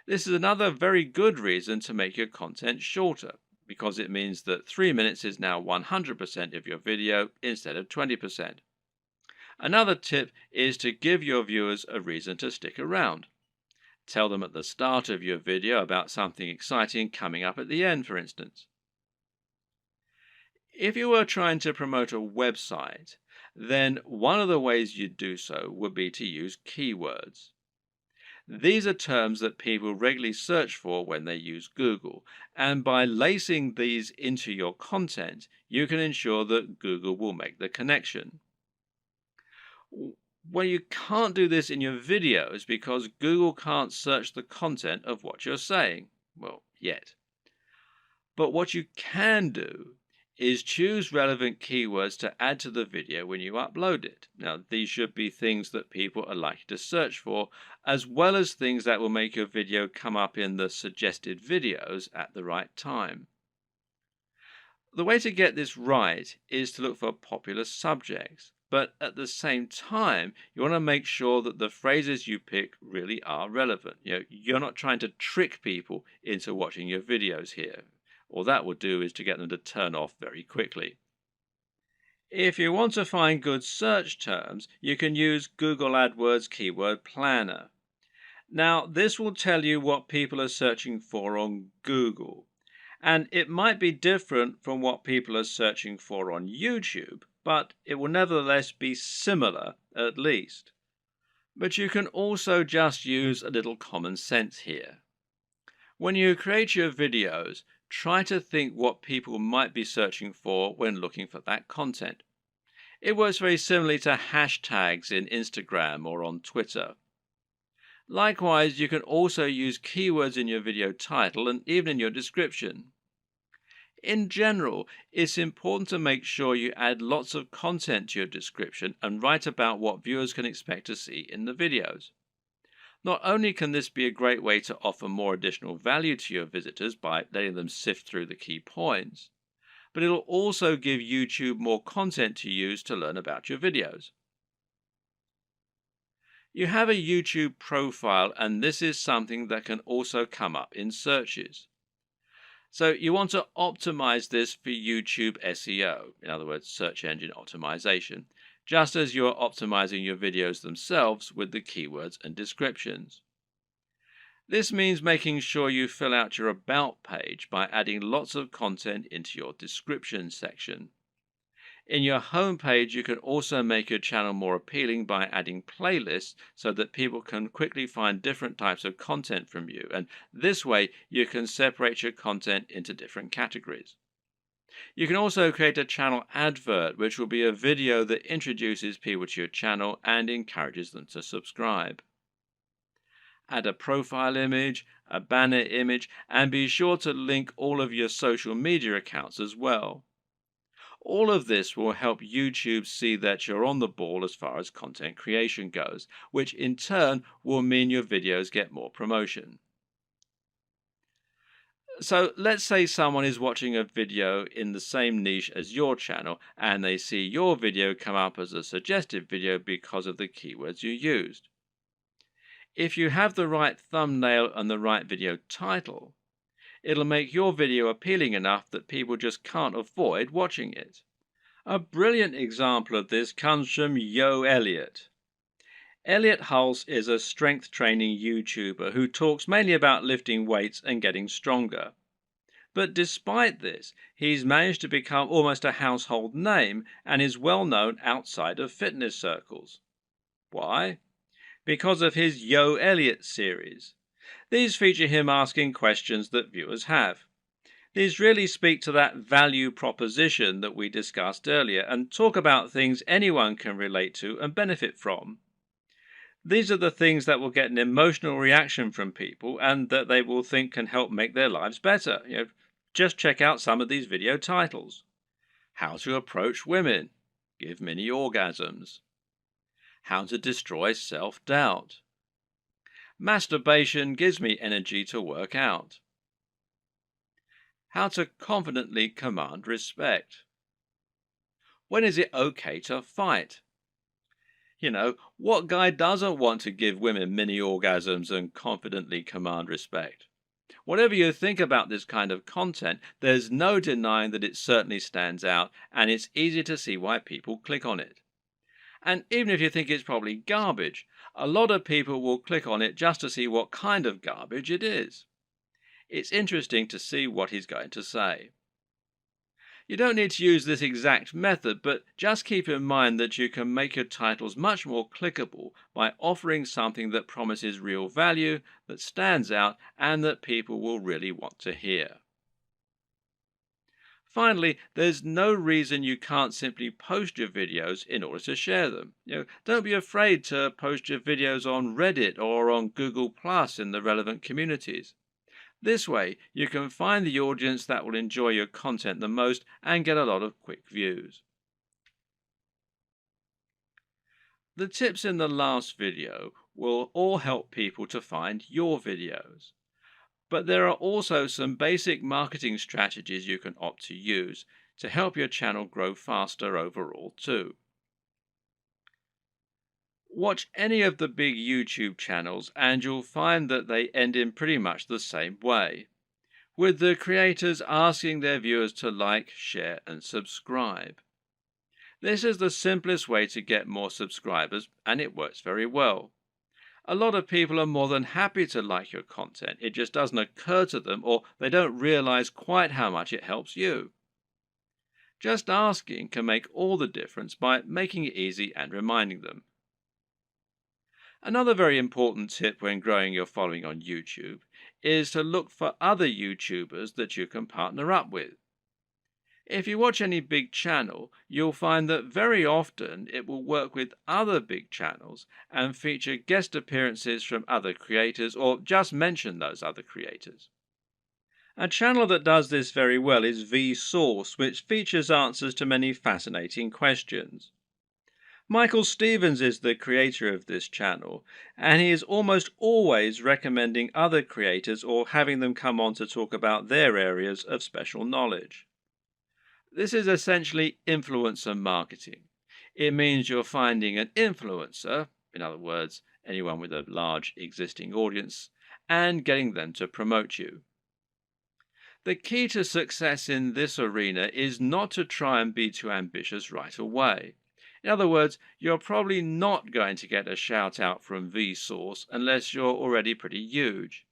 This is another very good reason to make your content shorter, because it means that 3 minutes is now 100% of your video instead of 20%. Another tip is to give your viewers a reason to stick around. Tell them at the start of your video about something exciting coming up at the end, for instance. If you were trying to promote a website, then one of the ways you'd do so would be to use keywords. These are terms that people regularly search for when they use Google, and by lacing these into your content, you can ensure that Google will make the connection. Well, you can't do this in your videos because Google can't search the content of what you're saying. Well, yet. But what you can do is choose relevant keywords to add to the video when you upload it. Now, these should be things that people are likely to search for, as well as things that will make your video come up in the suggested videos at the right time. The way to get this right is to look for popular subjects, but at the same time, you want to make sure that the phrases you pick really are relevant. You're not trying to trick people into watching your videos here. All that will do is to get them to turn off very quickly. If you want to find good search terms, you can use Google AdWords Keyword Planner. Now, this will tell you what people are searching for on Google, and it might be different from what people are searching for on YouTube, but it will nevertheless be similar at least. But you can also just use a little common sense here. When you create your videos, try to think what people might be searching for when looking for that content. It works very similarly to hashtags in Instagram or on Twitter. Likewise, you can also use keywords in your video title and even in your description. In general, it's important to make sure you add lots of content to your description and write about what viewers can expect to see in the videos. Not only can this be a great way to offer more additional value to your visitors by letting them sift through the key points, but it'll also give YouTube more content to use to learn about your videos. You have a YouTube profile, and this is something that can also come up in searches. So you want to optimize this for YouTube SEO, in other words, search engine optimization, just as you're optimizing your videos themselves with the keywords and descriptions. This means making sure you fill out your About page by adding lots of content into your description section. In your home page, you can also make your channel more appealing by adding playlists so that people can quickly find different types of content from you, and this way you can separate your content into different categories. You can also create a channel advert, which will be a video that introduces people to your channel and encourages them to subscribe. Add a profile image, a banner image, and be sure to link all of your social media accounts as well. All of this will help YouTube see that you're on the ball as far as content creation goes, which in turn will mean your videos get more promotion. So let's say someone is watching a video in the same niche as your channel and they see your video come up as a suggested video because of the keywords you used. If you have the right thumbnail and the right video title, it'll make your video appealing enough that people just can't avoid watching it. A brilliant example of this comes from Yo Elliott. Elliott Hulse is a strength training YouTuber who talks mainly about lifting weights and getting stronger. But despite this, he's managed to become almost a household name and is well known outside of fitness circles. Why? Because of his Yo Elliott series. These feature him asking questions that viewers have. These really speak to that value proposition that we discussed earlier and talk about things anyone can relate to and benefit from. These are the things that will get an emotional reaction from people and that they will think can help make their lives better. Just check out some of these video titles. How to approach women. Give mini orgasms. How to destroy self-doubt. Masturbation gives me energy to work out. How to confidently command respect. When is it okay to fight? What guy doesn't want to give women mini orgasms and confidently command respect? Whatever you think about this kind of content, there's no denying that it certainly stands out, and it's easy to see why people click on it. And even if you think it's probably garbage, a lot of people will click on it just to see what kind of garbage it is. It's interesting to see what he's going to say. You don't need to use this exact method, but just keep in mind that you can make your titles much more clickable by offering something that promises real value, that stands out, and that people will really want to hear. Finally, there's no reason you can't simply post your videos in order to share them. Don't be afraid to post your videos on Reddit or on Google Plus in the relevant communities. This way, you can find the audience that will enjoy your content the most and get a lot of quick views. The tips in the last video will all help people to find your videos. But there are also some basic marketing strategies you can opt to use to help your channel grow faster overall too. Watch any of the big YouTube channels and you'll find that they end in pretty much the same way. with the creators asking their viewers to like, share, and subscribe. This is the simplest way to get more subscribers, and it works very well. A lot of people are more than happy to like your content. It just doesn't occur to them, or they don't realize quite how much it helps you. Just asking can make all the difference by making it easy and reminding them. Another very important tip when growing your following on YouTube is to look for other YouTubers that you can partner up with. If you watch any big channel, you'll find that very often it will work with other big channels and feature guest appearances from other creators or just mention those other creators. A channel that does this very well is Vsauce, which features answers to many fascinating questions. Michael Stevens is the creator of this channel, and he is almost always recommending other creators or having them come on to talk about their areas of special knowledge. This is essentially influencer marketing. It means you're finding an influencer, in other words, anyone with a large existing audience, and getting them to promote you. The key to success in this arena is not to try and be too ambitious right away. In other words, you're probably not going to get a shout out from Vsauce unless you're already pretty huge.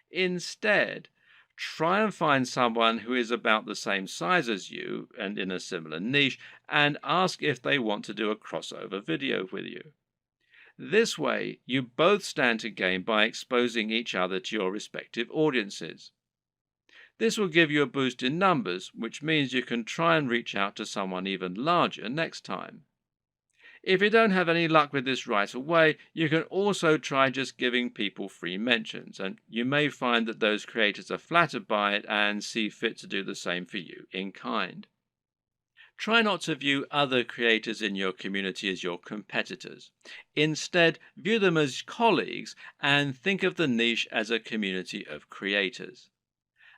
Instead, try and find someone who is about the same size as you and in a similar niche and ask if they want to do a crossover video with you. This way, you both stand to gain by exposing each other to your respective audiences. This will give you a boost in numbers, which means you can try and reach out to someone even larger next time. If you don't have any luck with this right away, you can also try just giving people free mentions, and you may find that those creators are flattered by it and see fit to do the same for you in kind. Try not to view other creators in your community as your competitors. Instead, view them as colleagues and think of the niche as a community of creators.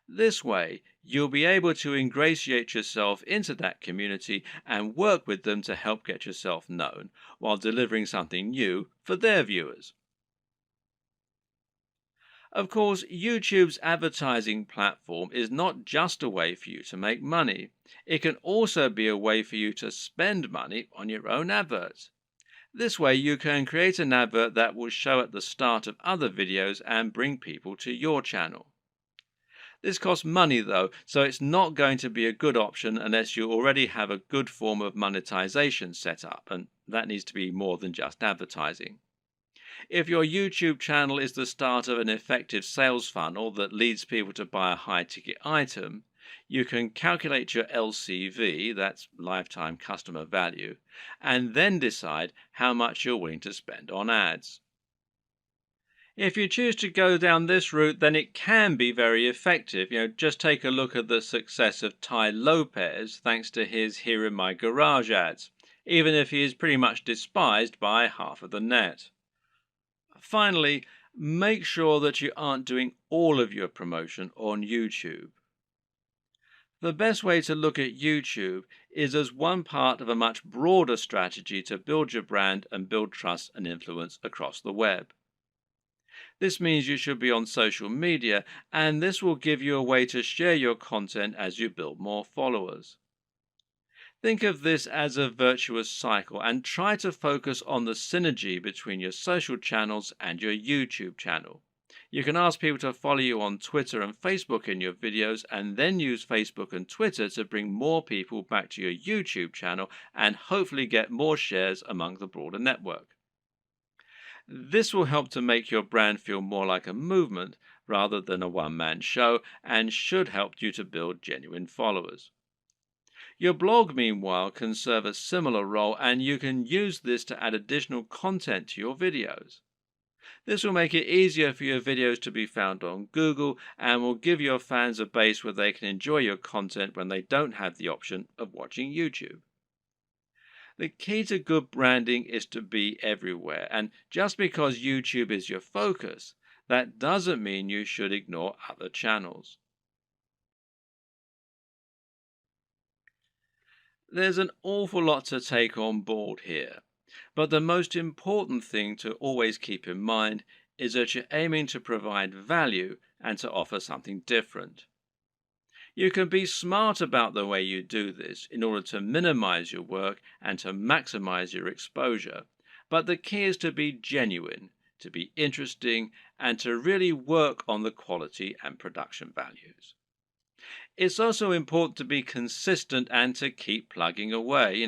This way, you'll be able to ingratiate yourself into that community and work with them to help get yourself known, while delivering something new for their viewers. Of course, YouTube's advertising platform is not just a way for you to make money. It can also be a way for you to spend money on your own adverts. This way, you can create an advert that will show at the start of other videos and bring people to your channel. This costs money though, so it's not going to be a good option unless you already have a good form of monetization set up, and that needs to be more than just advertising. If your YouTube channel is the start of an effective sales funnel that leads people to buy a high-ticket item, you can calculate your LCV, that's lifetime customer value, and then decide how much you're willing to spend on ads. If you choose to go down this route, then it can be very effective. Just take a look at the success of Tai Lopez thanks to his Here in My Garage ads, even if he is pretty much despised by half of the net. Finally, make sure that you aren't doing all of your promotion on YouTube. The best way to look at YouTube is as one part of a much broader strategy to build your brand and build trust and influence across the web. This means you should be on social media, and this will give you a way to share your content as you build more followers. Think of this as a virtuous cycle and try to focus on the synergy between your social channels and your YouTube channel. You can ask people to follow you on Twitter and Facebook in your videos, and then use Facebook and Twitter to bring more people back to your YouTube channel and hopefully get more shares among the broader network. This will help to make your brand feel more like a movement rather than a one-man show, and should help you to build genuine followers. Your blog, meanwhile, can serve a similar role, and you can use this to add additional content to your videos. This will make it easier for your videos to be found on Google and will give your fans a base where they can enjoy your content when they don't have the option of watching YouTube. The key to good branding is to be everywhere, and just because YouTube is your focus, that doesn't mean you should ignore other channels. There's an awful lot to take on board here, but the most important thing to always keep in mind is that you're aiming to provide value and to offer something different. You can be smart about the way you do this in order to minimize your work and to maximize your exposure. But the key is to be genuine, to be interesting, and to really work on the quality and production values. It's also important to be consistent and to keep plugging away.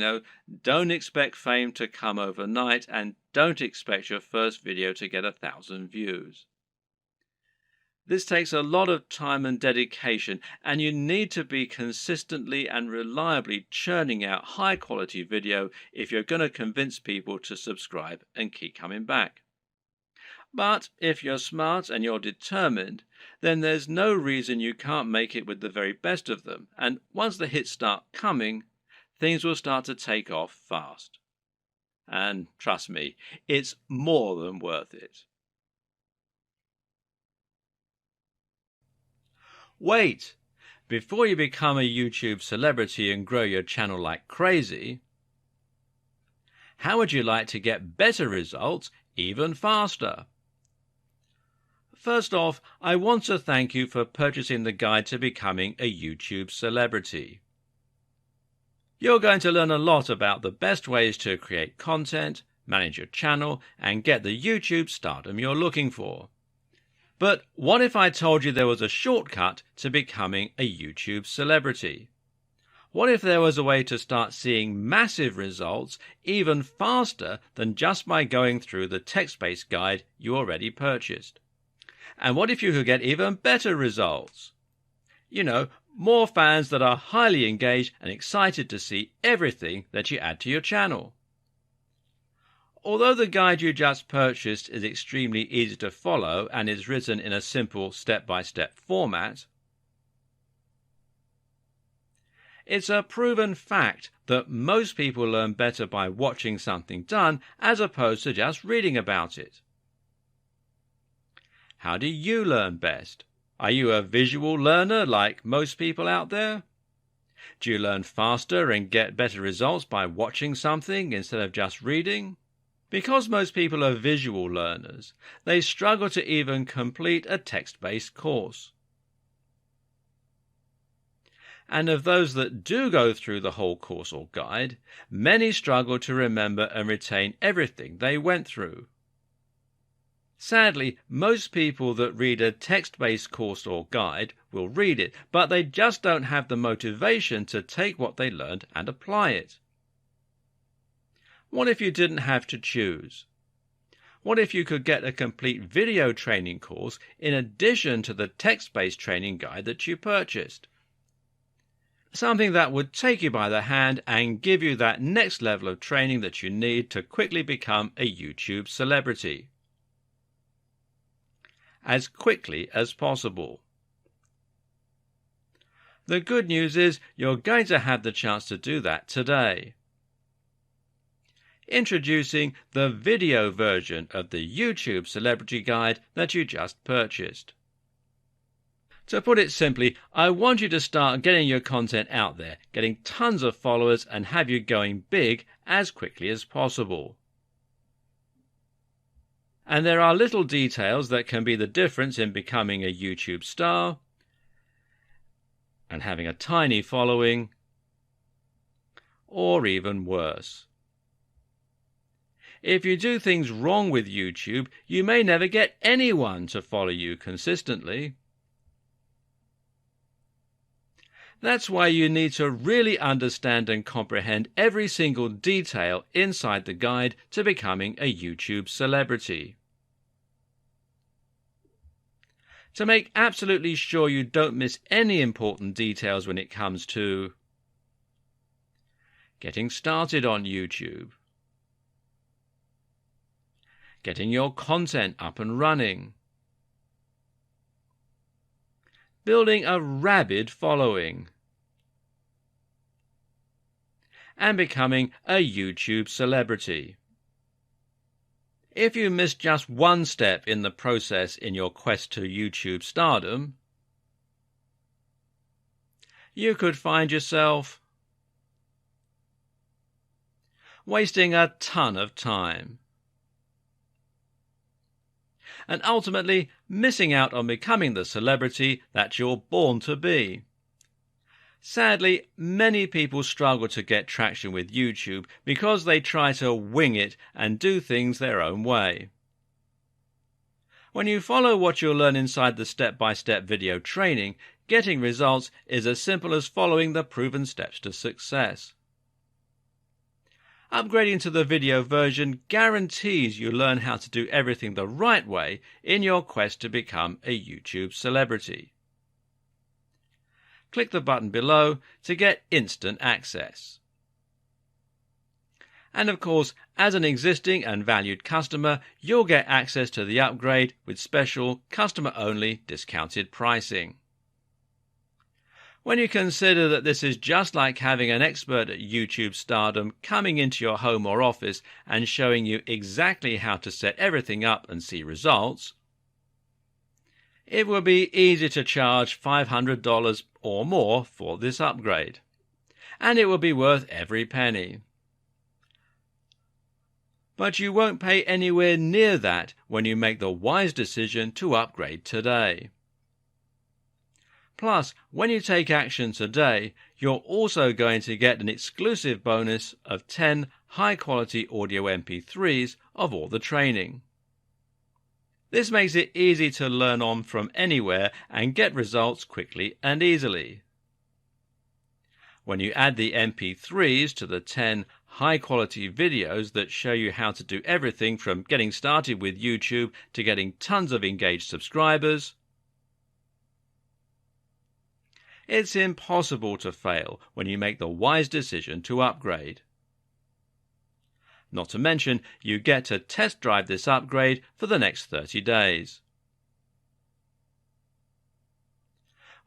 Don't expect fame to come overnight, and don't expect your first video to get 1,000 views. This takes a lot of time and dedication, and you need to be consistently and reliably churning out high quality video if you're going to convince people to subscribe and keep coming back. But if you're smart and you're determined, then there's no reason you can't make it with the very best of them. And once the hits start coming, things will start to take off fast. And trust me, it's more than worth it. Wait! Before you become a YouTube celebrity and grow your channel like crazy, how would you like to get better results even faster? First off, I want to thank you for purchasing the guide to becoming a YouTube celebrity. You're going to learn a lot about the best ways to create content, manage your channel, and get the YouTube stardom you're looking for. But what if I told you there was a shortcut to becoming a YouTube celebrity? What if there was a way to start seeing massive results even faster than just by going through the text-based guide you already purchased? And what if you could get even better results? More fans that are highly engaged and excited to see everything that you add to your channel. Although the guide you just purchased is extremely easy to follow and is written in a simple step-by-step format, it's a proven fact that most people learn better by watching something done as opposed to just reading about it. How do you learn best? Are you a visual learner like most people out there? Do you learn faster and get better results by watching something instead of just reading? Because most people are visual learners, they struggle to even complete a text-based course. And of those that do go through the whole course or guide, many struggle to remember and retain everything they went through. Sadly, most people that read a text-based course or guide will read it, but they just don't have the motivation to take what they learned and apply it. What if you didn't have to choose? What if you could get a complete video training course in addition to the text-based training guide that you purchased? Something that would take you by the hand and give you that next level of training that you need to quickly become a YouTube celebrity. As quickly as possible. The good news is you're going to have the chance to do that today. Introducing the video version of the YouTube Celebrity Guide that you just purchased. To put it simply, I want you to start getting your content out there, getting tons of followers, and have you going big as quickly as possible. And there are little details that can be the difference in becoming a YouTube star and having a tiny following, or even worse. If you do things wrong with YouTube, you may never get anyone to follow you consistently. That's why you need to really understand and comprehend every single detail inside the guide to becoming a YouTube celebrity. To make absolutely sure you don't miss any important details when it comes to getting started on YouTube, getting your content up and running, building a rabid following, and becoming a YouTube celebrity. If you miss just one step in the process in your quest to YouTube stardom, you could find yourself wasting a ton of time and ultimately missing out on becoming the celebrity that you're born to be. Sadly, many people struggle to get traction with YouTube because they try to wing it and do things their own way. When you follow what you'll learn inside the step-by-step video training, getting results is as simple as following the proven steps to success. Upgrading to the video version guarantees you learn how to do everything the right way in your quest to become a YouTube celebrity. Click the button below to get instant access. And of course, as an existing and valued customer, you'll get access to the upgrade with special customer-only discounted pricing. When you consider that this is just like having an expert at YouTube stardom coming into your home or office and showing you exactly how to set everything up and see results, it will be easy to charge $500 or more for this upgrade, and it will be worth every penny. But you won't pay anywhere near that when you make the wise decision to upgrade today. Plus, when you take action today, you're also going to get an exclusive bonus of 10 high-quality audio MP3s of all the training. This makes it easy to learn on from anywhere and get results quickly and easily. When you add the MP3s to the 10 high-quality videos that show you how to do everything from getting started with YouTube to getting tons of engaged subscribers, it's impossible to fail when you make the wise decision to upgrade. Not to mention, you get to test drive this upgrade for the next 30 days.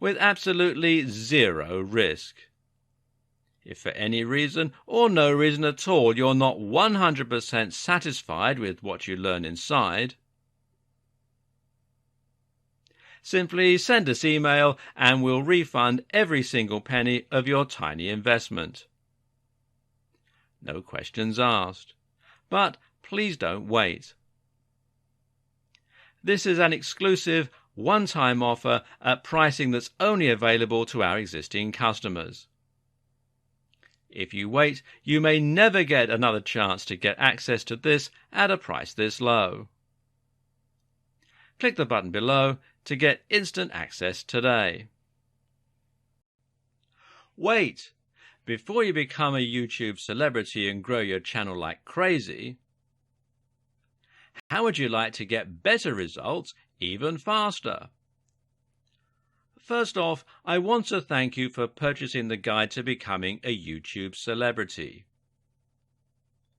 With absolutely zero risk. If for any reason or no reason at all you're not 100% satisfied with what you learn inside, simply send us email and we'll refund every single penny of your tiny investment. No questions asked. But please don't wait. This is an exclusive one-time offer at pricing that's only available to our existing customers. If you wait, you may never get another chance to get access to this at a price this low. Click the button below to get instant access today. Wait! Before you become a YouTube celebrity and grow your channel like crazy, how would you like to get better results even faster? First off, I want to thank you for purchasing the guide to becoming a YouTube celebrity.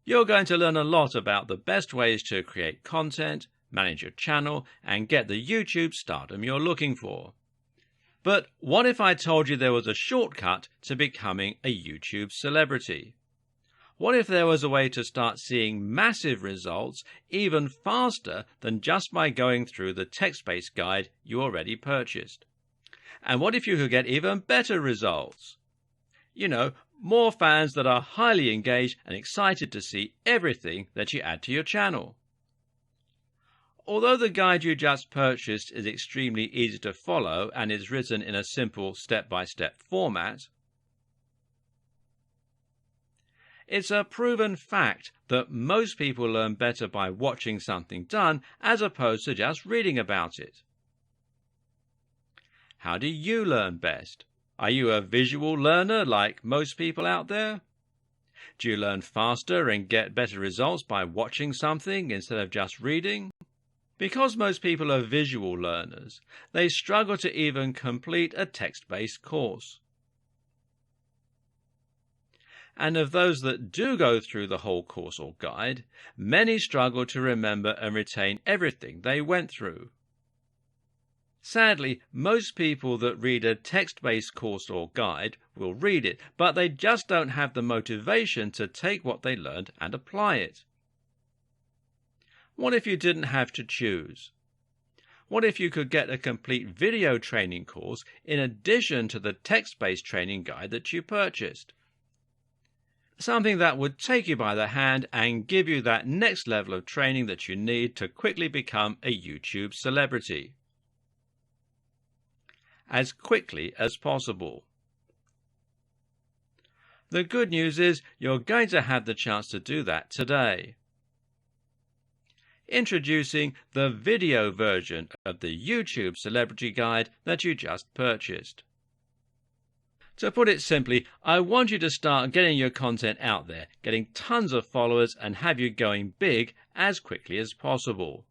You're going to learn a lot about the best ways to create content, manage your channel, and get the YouTube stardom you're looking for. But what if I told you there was a shortcut to becoming a YouTube celebrity? What if there was a way to start seeing massive results even faster than just by going through the text-based guide you already purchased? And what if you could get even better results? You know, more fans that are highly engaged and excited to see everything that you add to your channel. Although the guide you just purchased is extremely easy to follow and is written in a simple step-by-step format, it's a proven fact that most people learn better by watching something done as opposed to just reading about it. How do you learn best? Are you a visual learner like most people out there? Do you learn faster and get better results by watching something instead of just reading? Because most people are visual learners, they struggle to even complete a text-based course. And of those that do go through the whole course or guide, many struggle to remember and retain everything they went through. Sadly, most people that read a text-based course or guide will read it, but they just don't have the motivation to take what they learned and apply it. What if you didn't have to choose? What if you could get a complete video training course in addition to the text-based training guide that you purchased? Something that would take you by the hand and give you that next level of training that you need to quickly become a YouTube celebrity. As quickly as possible. The good news is you're going to have the chance to do that today. Introducing the video version of the YouTube Celebrity Guide that you just purchased. To put it simply, I want you to start getting your content out there, getting tons of followers, and have you going big as quickly as possible.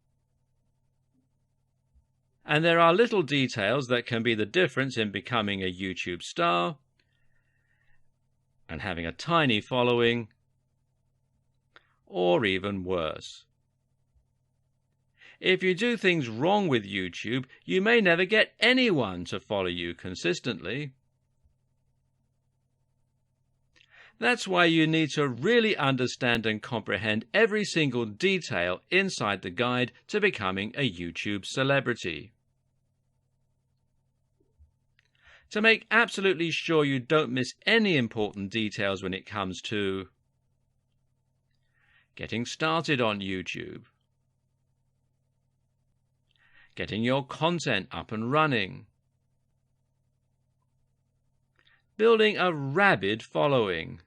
And there are little details that can be the difference in becoming a YouTube star and having a tiny following, or even worse. If you do things wrong with YouTube, you may never get anyone to follow you consistently. That's why you need to really understand and comprehend every single detail inside the guide to becoming a YouTube celebrity. To make absolutely sure you don't miss any important details when it comes to getting started on YouTube, getting your content up and running, building a rabid following,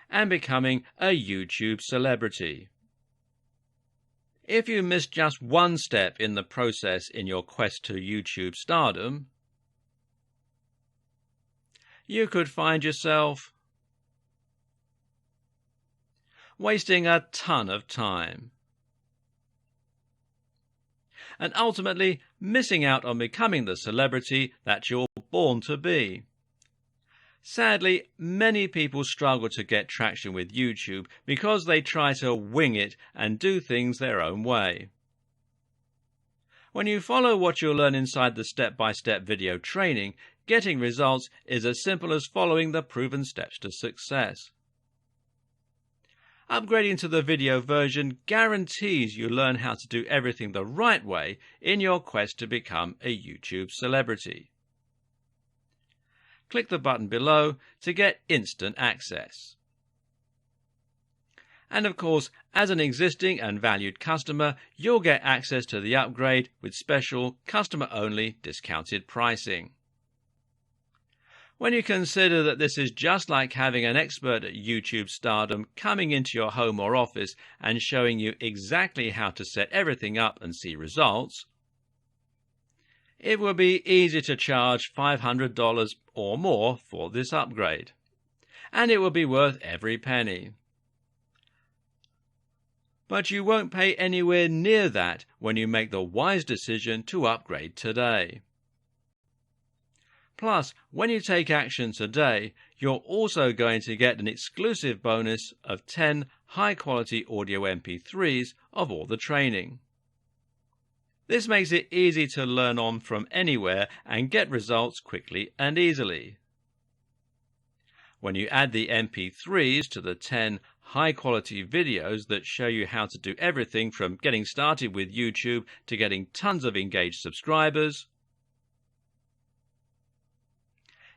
and becoming a YouTube celebrity. If you miss just one step in the process in your quest to YouTube stardom, you could find yourself wasting a ton of time and ultimately missing out on becoming the celebrity that you're born to be. Sadly, many people struggle to get traction with YouTube because they try to wing it and do things their own way. When you follow what you'll learn inside the step-by-step video training, getting results is as simple as following the proven steps to success. Upgrading to the video version guarantees you learn how to do everything the right way in your quest to become a YouTube celebrity. Click the button below to get instant access. And of course, as an existing and valued customer, you'll get access to the upgrade with special customer-only discounted pricing. When you consider that this is just like having an expert at YouTube stardom coming into your home or office and showing you exactly how to set everything up and see results, it will be easy to charge $500 or more for this upgrade, and it will be worth every penny. But you won't pay anywhere near that when you make the wise decision to upgrade today. Plus, when you take action today, you're also going to get an exclusive bonus of 10 high-quality audio MP3s of all the training. This makes it easy to learn on from anywhere and get results quickly and easily. When you add the MP3s to the 10 high-quality videos that show you how to do everything from getting started with YouTube to getting tons of engaged subscribers,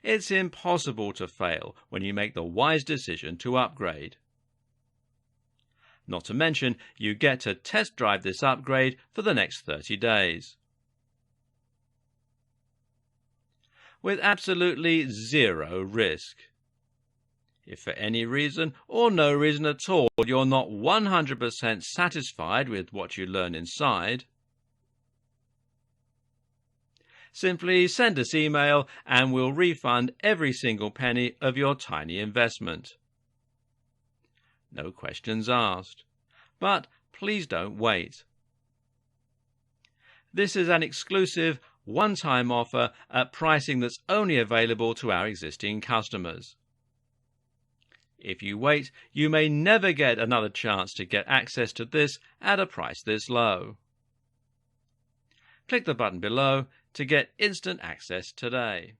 it's impossible to fail when you make the wise decision to upgrade. Not to mention, you get to test drive this upgrade for the next 30 days. With absolutely zero risk. If for any reason or no reason at all you're not 100% satisfied with what you learn inside, simply send us email and we'll refund every single penny of your tiny investment. No questions asked. But please don't wait. This is an exclusive one-time offer at pricing that's only available to our existing customers. If you wait, you may never get another chance to get access to this at a price this low. Click the button below to get instant access today.